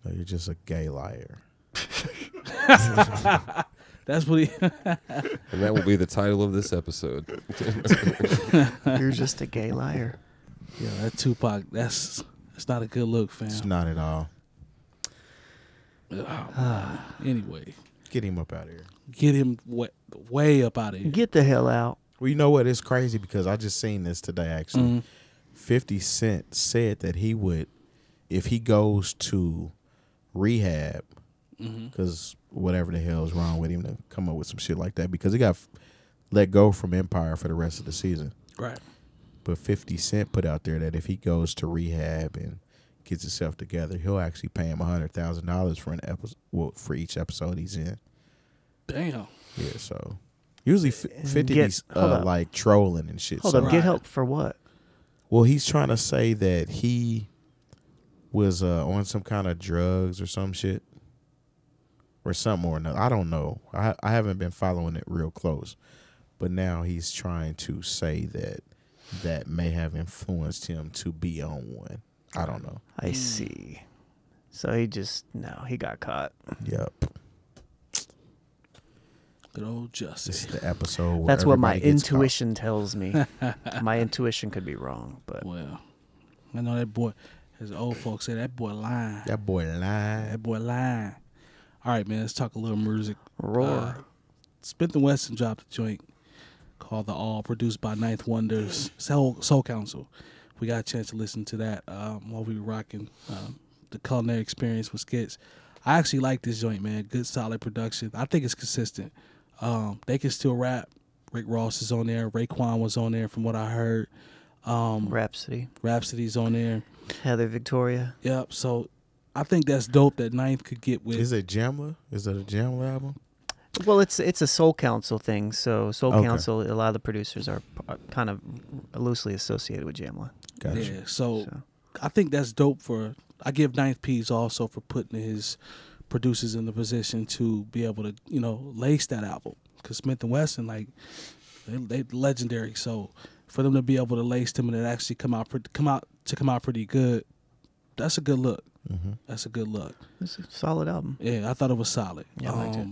No, you're just a gay liar. That's what he. And that will be the title of this episode. You're just a gay liar. Yeah, that Tupac. That's not a good look, fam. It's not at all. Anyway, Get him up out of here. get him way up out of here. Get the hell out. Well, you know what? It's crazy because I just seen this today, actually. Mhm. 50 Cent said that he would, if he goes to rehab, because whatever the hell is wrong with him to come up with some shit like that, because he got let go from Empire for the rest of the season. Right. But 50 Cent put out there that if he goes to rehab and gets himself together, he'll actually pay him $100,000 for an episode, for each episode he's in. Damn. Yeah, so usually 50's like trolling and shit. Hold so. up, get help for what? Well, he's trying to say that he was on some kind of drugs or some shit. Or something or another. I don't know. I haven't been following it real close. But now he's trying to say that may have influenced him to be on one. I don't know. I see. So he got caught. Yep. Good old Jussie. This is the episode where that's what my intuition tells me. My intuition could be wrong, but well, I know that boy, as old folks say, that boy lying. That boy lying. That boy lying. All right, man, let's talk a little music. Roar. Smif and Wessun dropped a joint called The All, produced by Ninth Wonder's Soul Council. We got a chance to listen to that while we were rocking the culinary experience with skits. I actually like this joint, man. Good, solid production. I think it's consistent. They can still rap. Rick Ross is on there. Raekwon was on there from what I heard. Rhapsody's on there. Heather Victoria. Yep, so I think that's dope that Ninth could get with. Is it 𝗀𝗱𝗱? Is it a 𝗀𝗱𝗱 album? Well, it's a Soul Council thing. So Soul Council, a lot of the producers are kind of loosely associated with 𝗀𝗱𝗃. Gotcha. Yeah, so I think that's dope I give Ninth P's also for putting his producers in the position to be able to, lace that album. Because Smif and Wessun, like, they legendary. So for them to be able to lace them and it actually come out pretty good, that's a good look. Mm-hmm. That's a good look. It's a solid album. Yeah, I thought it was solid. Yeah, I liked it.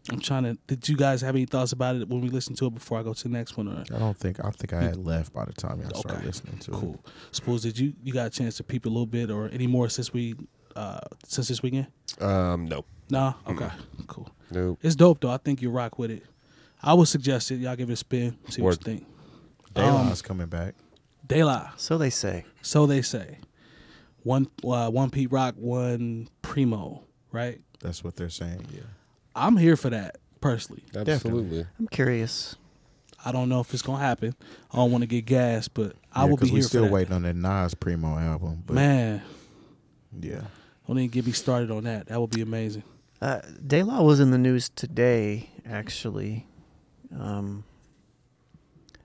I'm trying to. Did you guys have any thoughts about it when we listened to it before I go to the next one? Or? I think I had left by the time y'all started listening to it. Cool. Spoolz, did you got a chance to peep a little bit or any more since this weekend? No. No? Okay. Cool. Nope. It's dope though. I think you rock with it. I would suggest it. Y'all give it a spin. See what you think. De La's coming back. De La. So they say. One Pete Rock, one Primo, right? That's what they're saying, yeah. I'm here for that, personally. Absolutely. I'm curious. I don't know if it's going to happen. I don't want to get gassed, but I will be here for that. Because we're still waiting on that Nas Primo album. But man. Yeah. Don't even get me started on that. That would be amazing. De La was in the news today, actually.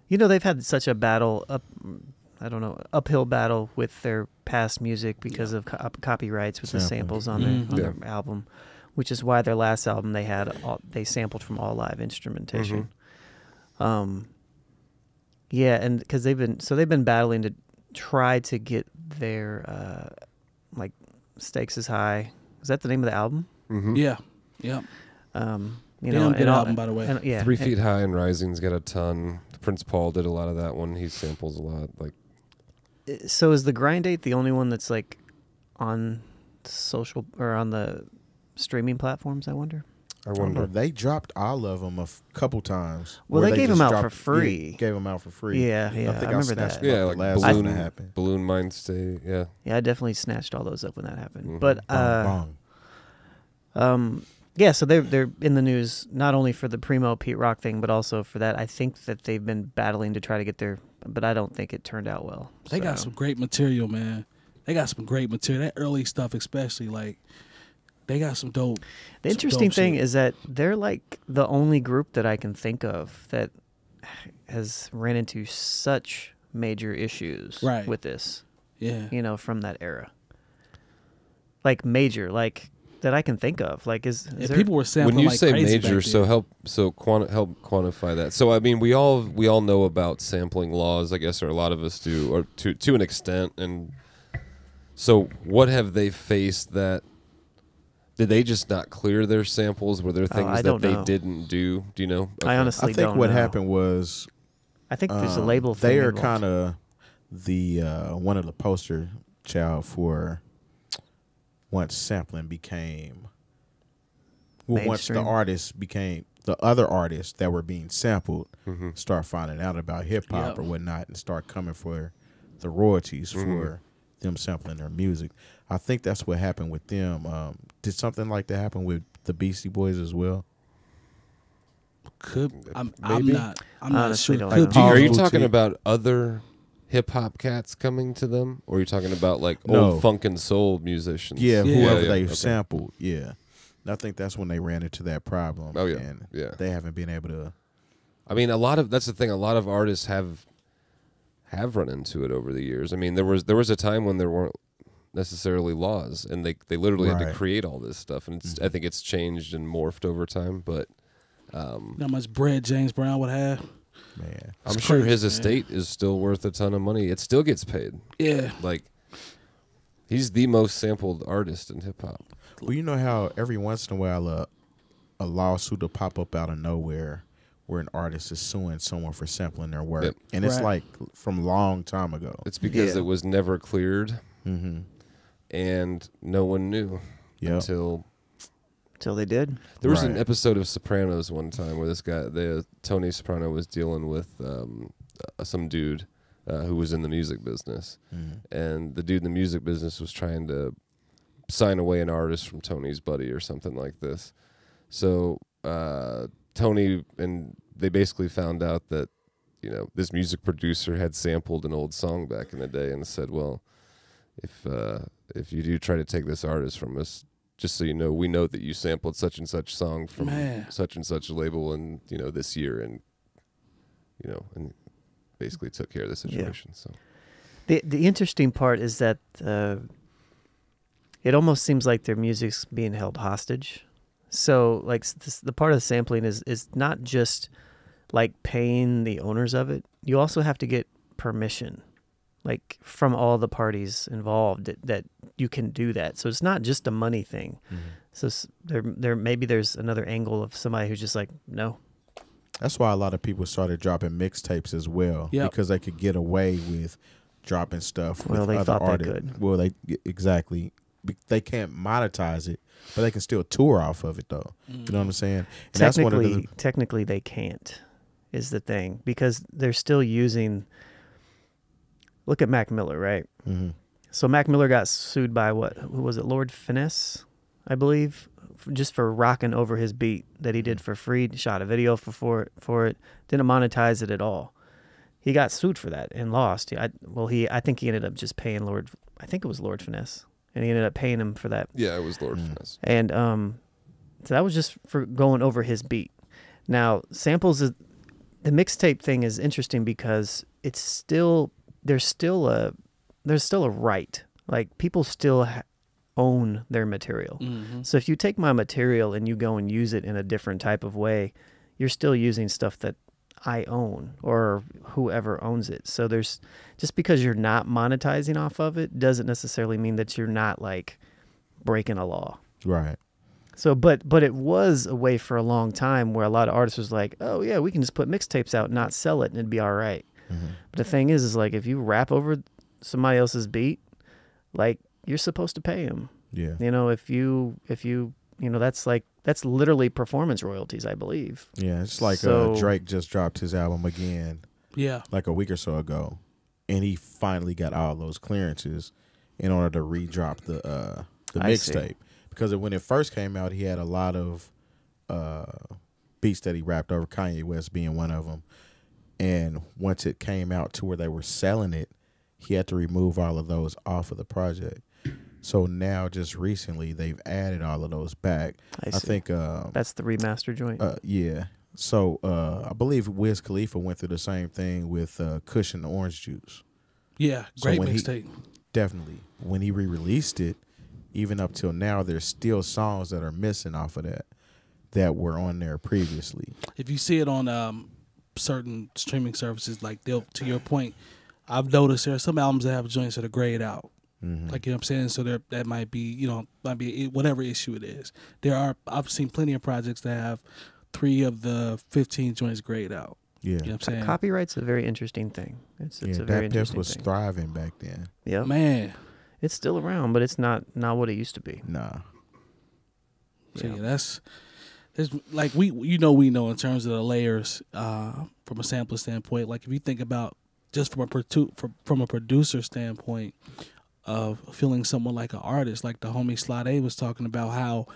They've had such a battle, uphill battle with their past music because of copyrights with the samples on their album, which is why their last album they sampled from all live instrumentation. And because they've been battling to try to get their Stakes is High. Is that the name of the album? Mm-hmm. Yeah. Good album, by the way. 3 Feet High and Rising's got a ton. Prince Paul did a lot of that one. He samples a lot. So is the Grind Date the only one that's like on social or on the streaming platforms? I wonder. They dropped all of them a couple times. Well, they gave them out for free. Yeah, gave them out for free. Yeah. I remember that. Yeah, like last time that happened. Balloon Mind State. Yeah. Yeah, I definitely snatched all those up when that happened. Mm-hmm. But so they're in the news not only for the Primo Pete Rock thing, but also for that. I think that they've been battling to try to get but I don't think it turned out well. They got some great material, man. They got some great material. That early stuff, especially, like, they got some dope. The interesting thing is that they're like the only group that I can think of that has ran into such major issues with this. Yeah. From that era. Like major, like that I can think of. Like is there, people were sampling when you like say crazy major, help quantify that. So I mean, we all know about sampling laws, I guess, or a lot of us do, or to an extent. And so, what have they faced that? Did they just not clear their samples? Were there things that they didn't do? Do you know? Okay. I honestly don't know. I think what happened was, I think there's a label thing. They are kind of the one of the poster child for once sampling became. Well, once the artists became the other artists that were being sampled, start finding out about hip hop or whatnot, and start coming for the royalties for them sampling their music. I think that's what happened with them. Did something like that happen with the Beastie Boys as well? I'm not sure. Like, are you talking about other hip hop cats coming to them, or are you talking about like old funk and soul musicians? Yeah, whoever they sampled. Yeah, and I think that's when they ran into that problem. Oh yeah, and they haven't been able to. I mean, that's the thing. A lot of artists have run into it over the years. I mean, there was a time when there weren't necessarily laws, and they literally had to create all this stuff, and I think it's changed and morphed over time, but. How much bread James Brown would have? Man, I'm sure his estate is still worth a ton of money. It still gets paid. Yeah, like he's the most sampled artist in hip hop. Well, you know how every once in a while a lawsuit will pop up out of nowhere where an artist is suing someone for sampling their work, and it's like from a long time ago. It's because it was never cleared, and no one knew until they did. There was an episode of Sopranos one time where this guy, Tony Soprano, was dealing with some dude who was in the music business, and the dude in the music business was trying to sign away an artist from Tony's buddy or something like this. So Tony and they basically found out that this music producer had sampled an old song back in the day and said, well, if you do try to take this artist from us, just so you know, we know that you sampled such and such song from such and such label and this year, and and basically took care of the situation. So the interesting part is that it almost seems like their music's being held hostage. So like the part of the sampling is not just like paying the owners of it. You also have to get permission, like from all the parties involved that you can do that. So it's not just a money thing. So there maybe there's another angle of somebody who's just like, no. That's why a lot of people started dropping mixtapes as well, because they could get away with dropping stuff with other artists. They could. Well, they can't monetize it, but they can still tour off of it though. You know what I'm saying? And technically they can't, is the thing, because they're still using. Look at Mac Miller, right? So Mac Miller got sued by who was it, Lord Finesse, I believe, just for rocking over his beat that he did for free. Shot a video for it, didn't monetize it at all. He got sued for that and lost. I think he ended up just paying Lord. I think it was Lord Finesse, and he ended up paying him for that. Yeah, it was Lord Finesse. And so that was just for going over his beat. Now samples, the mixtape thing is interesting because it's still. There's still a right. Like people still own their material. So if you take my material and you go and use it in a different type of way, you're still using stuff that I own or whoever owns it. So there's just because you're not monetizing off of it doesn't necessarily mean that you're not like breaking a law. Right. So but it was a way for a long time where a lot of artists was like, oh yeah, we can just put mixtapes out and not sell it and it'd be all right. But the thing is like if you rap over somebody else's beat, like you're supposed to pay them. Yeah. If you that's literally performance royalties, I believe. Yeah, it's like Drake just dropped his album again. Yeah. Like a week or so ago, and he finally got all those clearances in order to re-drop the mixtape, because when it first came out, he had a lot of beats that he rapped over, Kanye West being one of them. And once it came out to where they were selling it, he had to remove all of those off of the project. So now, just recently, they've added all of those back. I think that's the remaster joint. Yeah. So I believe Wiz Khalifa went through the same thing with Kush and the Orange Juice. Yeah, great mixtape. Definitely. When he re-released it, even up till now, there's still songs that are missing off of that were on there previously. If you see it on certain streaming services, like to your point, I've noticed there are some albums that have joints that are grayed out. Like, you know what I'm saying? So that might be, whatever issue it is. I've seen plenty of projects that have 3 of the 15 joints grayed out. Yeah. You know what I'm saying? Copyright's a very interesting thing. It's a very interesting thing. was thriving back then. Yeah. Man. It's still around, but it's not what it used to be. Nah. So yeah, there's like we know in terms of the layers from a sampler standpoint. Like if you think about just from a producer standpoint, of feeling someone like an artist, like the homie 𝗀𝗲 was talking about how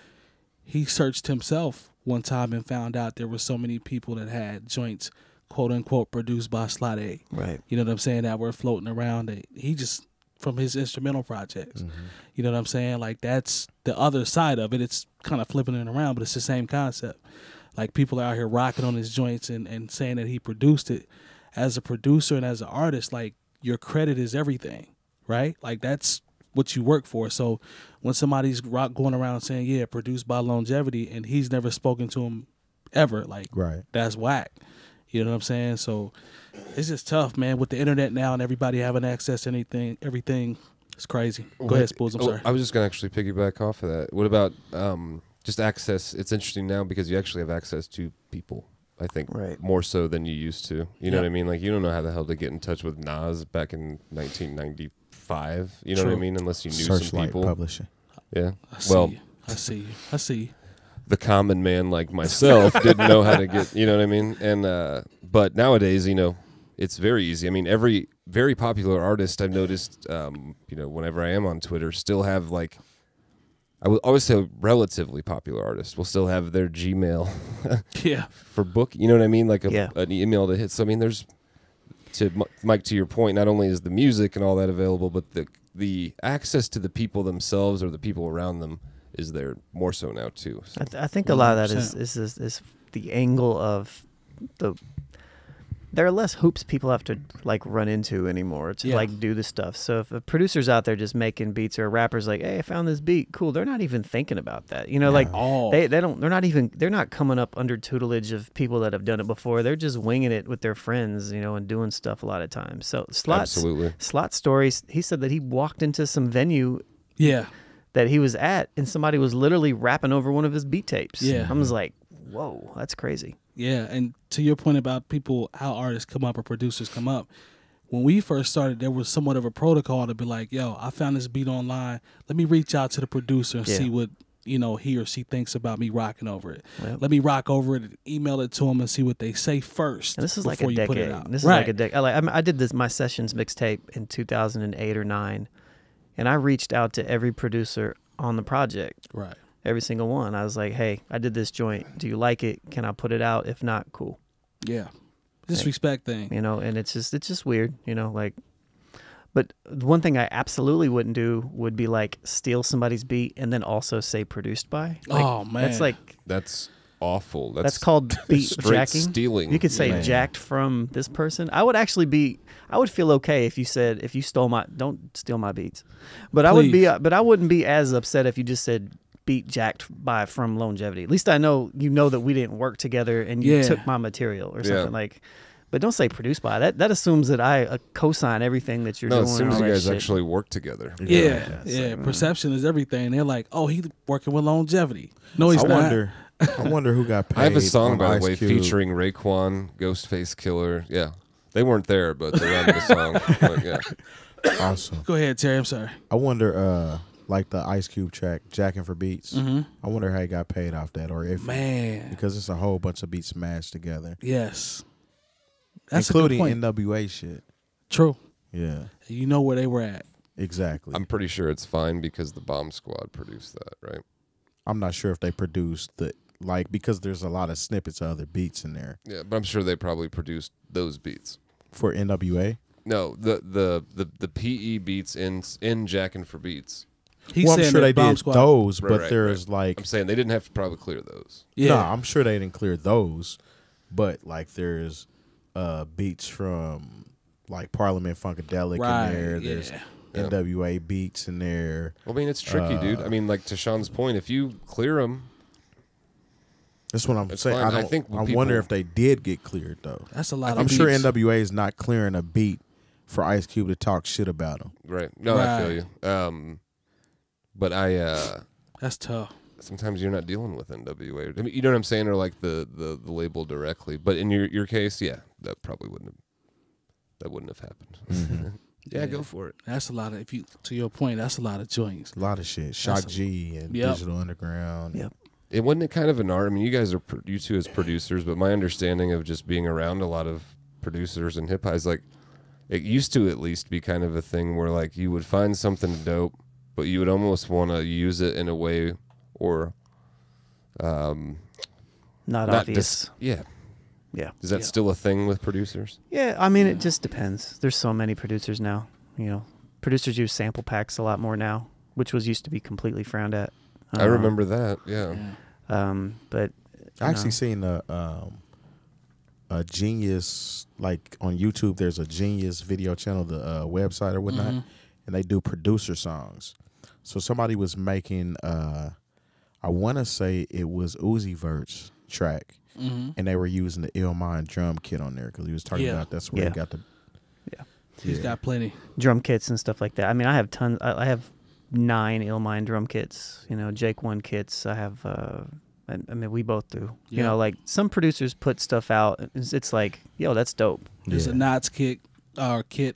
he searched himself one time and found out there were so many people that had joints, quote unquote, produced by 𝗀𝗲. Right. You know what I'm saying? That were floating around. That he just, from his instrumental projects. You know what I'm saying? Like, that's the other side of it. It's kind of flipping it around, but it's the same concept. Like, people are out here rocking on his joints and saying that he produced it. As a producer and as an artist, like, your credit is everything, right? Like, that's what you work for. So when somebody's going around saying, yeah, produced by Lonegevity, and he's never spoken to him ever, like, that's whack. You know what I'm saying? So it's just tough, man. With the internet now and everybody having access to everything, it's crazy. Go ahead, Spoolz. I'm sorry. I was just going to actually piggyback off of that. What about just access? It's interesting now because you actually have access to people, I think, more so than you used to. You know what I mean? Like, you don't know how the hell to get in touch with Nas back in 1995. You know what I mean? Unless you knew some people. Publishing. Yeah. I see you. The common man like myself didn't know how to get, you know what I mean? And but nowadays, you know, it's very easy. I mean, every very popular artist I've noticed, you know, whenever I am on Twitter, still have, like, I would always say relatively popular artists will still have their Gmail for book, you know what I mean? Like an email to hit. So, I mean, there's, Mike, to your point, not only is the music and all that available, but the access to the people themselves or the people around them is there more so now too. So. I think a lot of that is the angle of there are less hoops people have to, like, run into anymore to like do the stuff. So if a producer's out there just making beats, or a rapper's like, hey, I found this beat, cool, they're not even thinking about that. You know, like they're not coming up under tutelage of people that have done it before. They're just winging it with their friends, you know, and doing stuff a lot of times. So Slot stories, he said that he walked into some venue that he was at, and somebody was literally rapping over one of his beat tapes. I was like, whoa, that's crazy. Yeah, and to your point about people, how artists come up or producers come up, when we first started, there was somewhat of a protocol to be like, yo, I found this beat online. Let me reach out to the producer and see what, you know, he or she thinks about me rocking over it. Yep. Let me rock over it and email it to them and see what they say first. And this is like a decade. Put it out. This is like a decade. I did my sessions mixtape in 2008 or 9, and I reached out to every producer on the project. Right. Every single one. I was like, hey, I did this joint. Do you like it? Can I put it out? If not, cool. Yeah. Just respect thing. You know, and it's just weird, you know, like, but one thing I absolutely wouldn't do would be, like, steal somebody's beat and then also say produced by. Like, oh, man. That's awful. That's called beat jacking. Stealing. You could say jacked from this person. I would feel okay if you said, if you stole don't steal my beats. But please. I wouldn't be as upset if you just said beat jacked by from Lonegevity. At least I know that we didn't work together and you took my material or something like. But don't say produced by. That assumes that I co-sign everything that you're doing. No, as soon as you guys actually work together. Yeah. Perception is everything. They're like, oh, he's working with Lonegevity. No, he's not. I wonder who got paid. I have a song, by the way, featuring Raekwon, Ghostface Killer. Yeah, they weren't there, but they're on the song. Like, awesome. Go ahead, Terry. I'm sorry. I wonder. Like the Ice Cube track, Jacking for Beats. I wonder how he got paid off that, or if because it's a whole bunch of beats smashed together. Yes, that's including NWA shit. True. Yeah, you know where they were at. Exactly. I'm pretty sure it's fine because the Bomb Squad produced that, right? I'm not sure if they produced because there's a lot of snippets of other beats in there. Yeah, but I'm sure they probably produced those beats for NWA. No, the PE beats in Jacking for Beats. I'm sure they did those, but there's like... I'm saying they didn't have to probably clear those. Yeah. No, I'm sure they didn't clear those, but like there's beats from like Parliament Funkadelic in there. There's NWA beats in there. Well, I mean, it's tricky, dude. I mean, like to Sean's point, if you clear them... That's what I'm saying. I wonder if they did get cleared, though. That's a lot I'm sure NWA is not clearing a beat for Ice Cube to talk shit about him. Right. No, I feel you. But that's tough. Sometimes you're not dealing with NWA. I mean, you know what I'm saying, or like the label directly. But in your case, that probably wouldn't have happened. Mm-hmm. Go for it. That's a lot of. To your point, that's a lot of joints. A lot of shit. Shock G and Digital Underground. Yep. It wasn't kind of an art. I mean, you two as producers, but my understanding of just being around a lot of producers and hip hop is like it used to at least be kind of a thing where like you would find something dope, but you would almost want to use it in a way or not obvious. Yeah. Is that yeah. still a thing with producers? Yeah, I mean, it just depends. There's so many producers now. You know, producers use sample packs a lot more now, which was used to be completely frowned at. I remember that. Yeah. But I actually seen a Genius, like on YouTube. There's a Genius video channel, the website or whatnot, and they do producer songs. So somebody was making, I want to say it was Uzi Vert's track, and they were using the 𝗀𝗡𝗀 drum kit on there because he was talking about that's where he got the. He's got plenty drum kits and stuff like that. I mean, I have tons. I have 9 𝗀𝗡𝗀 drum kits. You know, Jake 1 kits. I have. I mean, we both do. You know, like some producers put stuff out. It's like, yo, that's dope. There's a Knots kit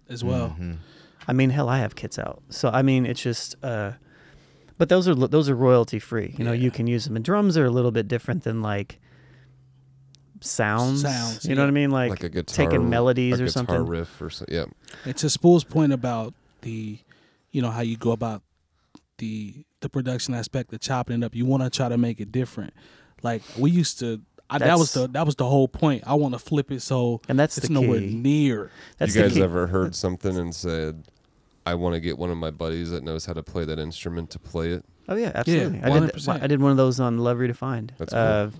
as well. I mean, hell, I have kits out. So I mean, it's just. But those are royalty free. You know, you can use them. And drums are a little bit different than like sounds. You know what I mean? Like a guitar, taking melodies or something. Guitar riff or something. Yeah. And to Spool's point about the, you know, how you go about the production aspect of chopping it up, you want to try to make it different. Like we used to. That was the whole point. I want to flip it so and that's it's nowhere near. You guys ever heard something and said, I want to get one of my buddies that knows how to play that instrument to play it? Oh yeah, absolutely. Yeah, I did one of those on Love Redefined. That's cool.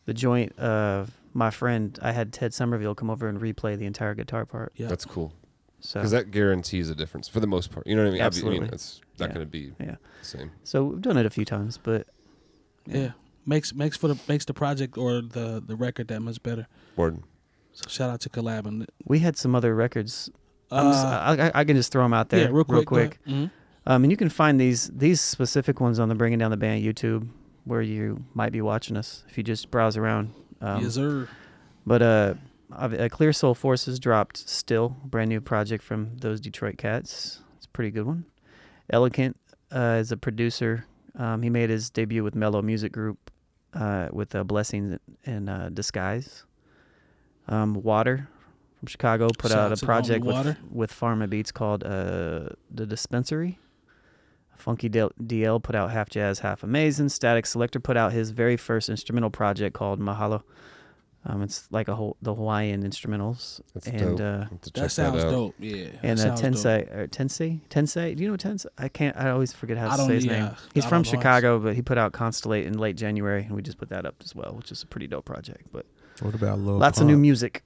The joint of my friend, I had Ted Somerville come over and replay the entire guitar part. Yeah, that's cool. So because that guarantees a difference for the most part. You know what I mean? Absolutely. I mean, it's not going to be the same. So we've done it a few times, but makes the project or the record that much better. Word. So shout out to 𝗀𝗡𝗀. We had some other records. I can just throw them out there real quick. And you can find these specific ones on the Bringing Down the Band YouTube, where you might be watching us if you just browse around. Yes, sir. But Clear Soul Forces dropped Still, brand new project from those Detroit cats. It's a pretty good one. Elegant is a producer. He made his debut with Mellow Music Group with Blessings in Disguise. Water from Chicago put out a project with Pharma Beats called The Dispensary. Funky DL put out Half Jazz, Half Amazing. Static Selector put out his very first instrumental project called Mahalo. It's like the Hawaiian instrumentals. That's and dope. That sounds dope. Yeah. And Tensei. Do you know Tensei? I always forget how to say his name. He's from Chicago, but he put out Constellate in late January, and we just put that up as well, which is a pretty dope project. But what about Lil lots Pump? of new music.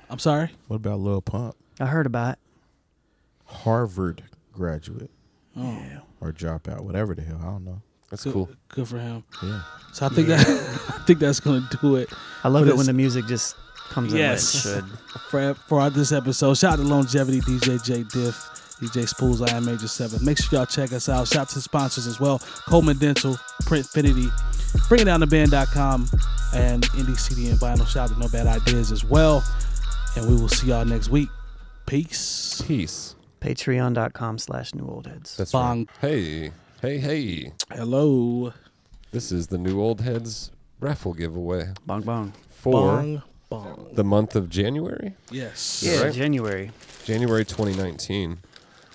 I'm sorry. What about Lil Pump? I heard about it. Harvard graduate. Oh. Yeah. Or dropout, whatever the hell. I don't know. That's cool. Good for him. Yeah. So I think that's gonna do it. I love it when the music just comes in. Yes. It should. For this episode, shout out to Lonegevity, DJ Jay Diff, DJ Spoolz, I Am Major 7. Make sure y'all check us out. Shout out to the sponsors as well: Coleman Dental, Printfinity, BringingDownTheBand.com, and Indie CD and Vinyl. Shout out to No Bad Ideas as well. And we will see y'all next week. Peace. Patreon.com/NewOldHeads. That's Bong. Right. Hey. Hello. This is the New Old Heads raffle giveaway. Bong bong. Bong. The month of January? Yes. Yeah, Right. January 2019.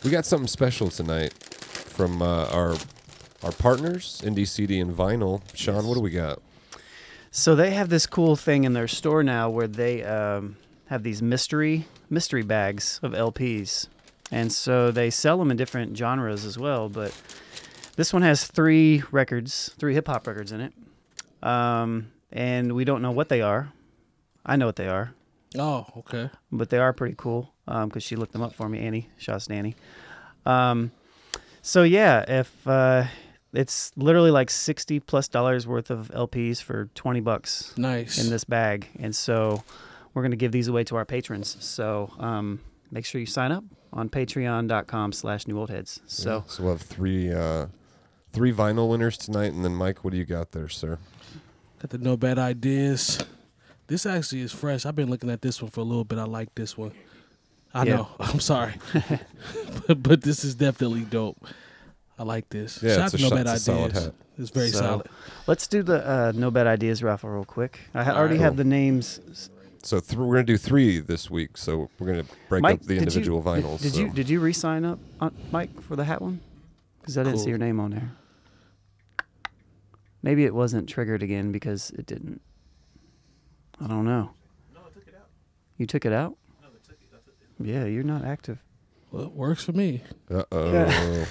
We got something special tonight from our partners, Indie CD and Vinyl. Sean, what do we got? So they have this cool thing in their store now where they have these mystery bags of LPs. And so they sell them in different genres as well, but this one has 3 hip-hop records in it. And we don't know what they are. I know what they are. Oh, okay. But they are pretty cool because she looked them up for me, Annie. Shouts to Annie. So yeah, if it's literally like $60+ worth of LPs for $20. Nice. In this bag. And so we're going to give these away to our patrons. So make sure you sign up on patreon.com/NewOldHeads. So we'll have 3 vinyl winners tonight. And then, Mike, what do you got there, sir? Got the No Bad Ideas. This actually is fresh. I've been looking at this one for a little bit. I like this one. I know. I'm sorry. but this is definitely dope. I like this. Yeah, Shout out to No Bad it's a solid Ideas. hat. It's very solid. Let's do the No Bad Ideas raffle real quick. I already have the names So we're gonna do 3 this week. So we're gonna break Mike, up the individual vinyls. Did you re-sign up, Mike, for the hat one? Because I didn't see your name on there. Maybe it wasn't triggered again because it didn't. I don't know. No, I took it out. You took it out? No, I took it. Yeah, you're not active. Well, it works for me. Uh-oh.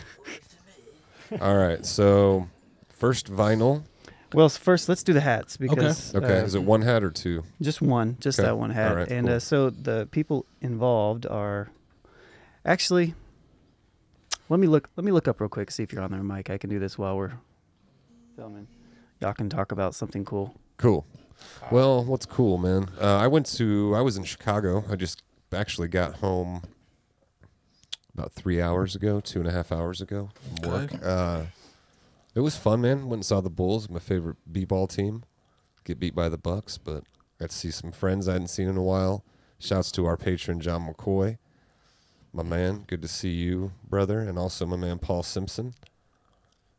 All right, so first vinyl. Well, first let's do the hats because Okay. Is it 1 hat or 2? just one, just that one hat. All right, and cool. so the people involved are actually. Let me look up real quick, see if you're on there, Mike. I can do this while we're filming. Y'all can talk about something cool. Cool. Well, what's cool, man? I was in Chicago. I just actually got home about 3 hours ago, 2.5 hours ago from work. It was fun, man. Went and saw the Bulls, my favorite b-ball team. Get beat by the Bucks, but got to see some friends I hadn't seen in a while. Shouts to our patron, John McCoy. My man, good to see you, brother. And also my man, Paul Simpson.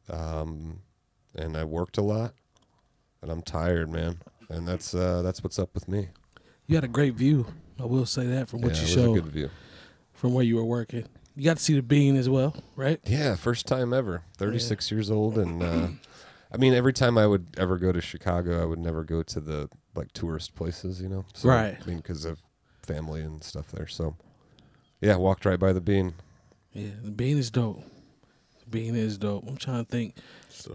And I worked a lot, and I'm tired, man. And that's what's up with me. You had a great view. I will say that from what you showed. It was a good view. From where you were working. You got to see the bean as well, right? Yeah, first time ever. 36 years old, and I mean, every time I would ever go to Chicago, I would never go to the tourist places, you know. So, right. I mean, because of family and stuff there. So, yeah, walked right by the bean. Yeah, the bean is dope. The bean is dope. I'm trying to think.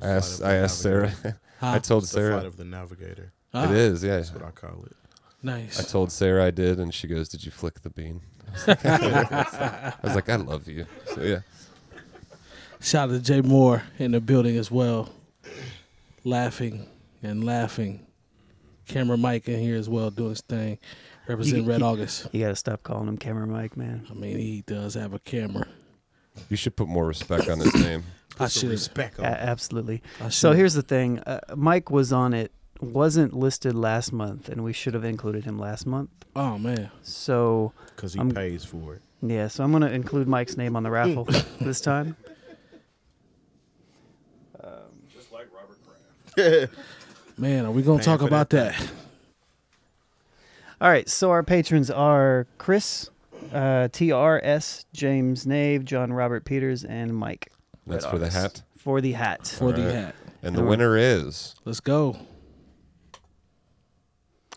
I asked Sarah. I told Sarah. The flight of the navigator. It is, yeah. That's what I call it. Nice. I told Sarah I did, and she goes, "Did you flick the bean?" I was like, "I love you." So yeah. Shout out to Jay Moore in the building as well, laughing and laughing. Camera Mike in here as well, doing his thing, representing Red August. You gotta stop calling him Camera Mike, man. I mean, he does have a camera. You should put more respect on his name. I should respect on absolutely. So here's the thing: Mike was on it. Wasn't listed last month, and we should have included him last month. Oh man! So because he pays for it. Yeah, so I'm gonna include Mike's name on the raffle this time. Just like Robert Kraft. Man, are we gonna talk about that? All right, so our patrons are Chris, TRS, James Nave, John Robert Peters, and Mike. That's for the hat. For the hat. For the hat. And the winner is. Let's go.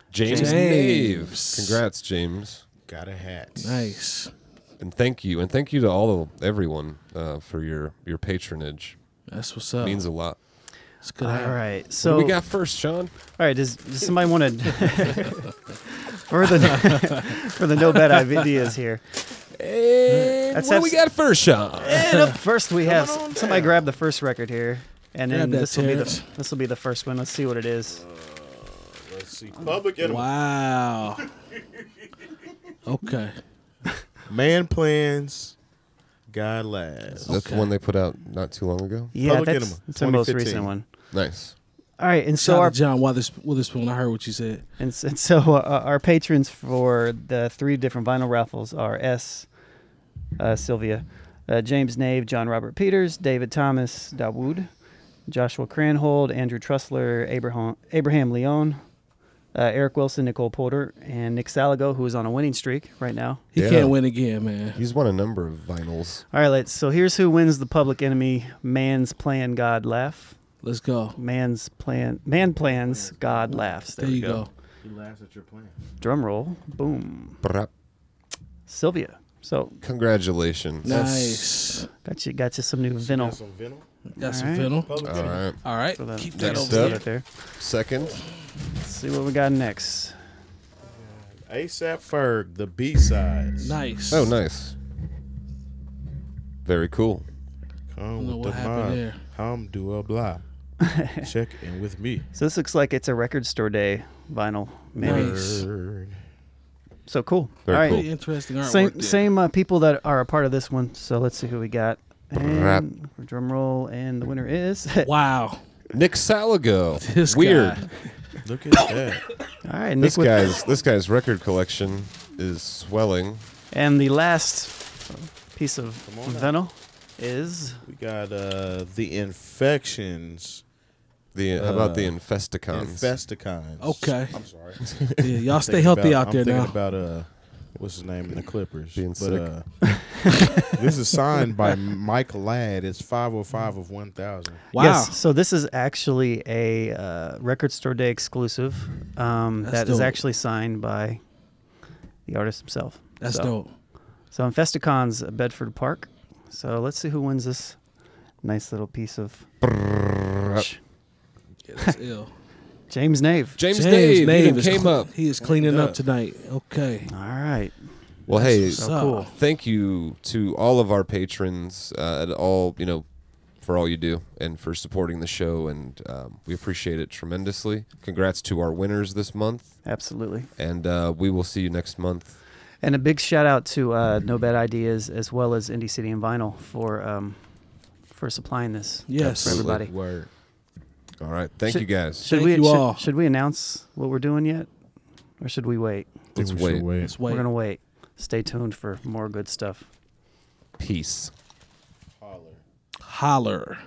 James Nave. Congrats, James. Got a hat. Nice. And thank you. And thank you to everyone for your patronage. That's what's up. It means a lot. It's good. All right. So what do we got first, Sean? All right. Does somebody want to for the no bad ideas here? And what do we got first, Sean? And up first we have somebody grab the first record here, and then this will be the first one. Let's see what it is. Let's see. Public Enemy. Wow. Okay. Man Plans, God Laughs. That's the one they put out not too long ago? Yeah, that's the most recent one. Nice. All right, and so our John Witherspoon, I heard what you said. And so our patrons for the 3 different vinyl raffles are Sylvia, James Nave, John Robert Peters, David Thomas Dawood, Joshua Cranhold, Andrew Trussler, Abraham Leone, Eric Wilson, Nicole Porter, and Nick Salago, who is on a winning streak right now. He can't win again, man. He's won a number of vinyls. All right, so here's who wins the Public Enemy Man's Plan, God Laugh. Let's go. Man plans, God laughs. There you go. He laughs at your plan. Drum roll. Boom. Brap. Sylvia. So congratulations. Nice. Got you some new vinyl. Got some vinyl. All right. So keep that over there. Second. Let's see what we got next. ASAP Ferg, the B-sides. Nice. Oh, nice. Very cool. Come with the mob. 𝐷𝐿𝐴. Check in with me. So this looks like it's a record store day vinyl. Maybe. Nice. So cool. Very all right. cool. Pretty interesting artwork. Same people that are a part of this one. So let's see who we got. And drum roll, and the winner is wow, Nick Salago. This Weird. guy. Look at that. All right, Nick this guy's record collection is swelling. And the last piece of vinyl is we got The Infections, How about the Infesticons? Infesticons. Okay. I'm sorry. Yeah, y'all stay healthy out there now. I'm thinking about what's his name in the Clippers? Being sick. This is signed by Mike Ladd. It's 505 of 1000. Wow. Yes, so this is actually a Record Store Day exclusive that is actually signed by the artist himself. That's dope. So Infesticons Bedford Park. So let's see who wins this nice little piece of... Yeah, that's ill. James Nave. James Nave came up. He is cleaning up tonight. Okay. All right. Well, hey, So cool. Thank you to all of our patrons at all, for all you do and for supporting the show, and we appreciate it tremendously. Congrats to our winners this month. Absolutely. And we will see you next month. And a big shout out to No Bad Ideas as well as Indie City and Vinyl for supplying this. Yes. For everybody. Word. All right. Thank you guys. Should we announce what we're doing yet? Or should we wait? Let's wait. Let's wait. We're going to wait. Stay tuned for more good stuff. Peace. Holler. Holler.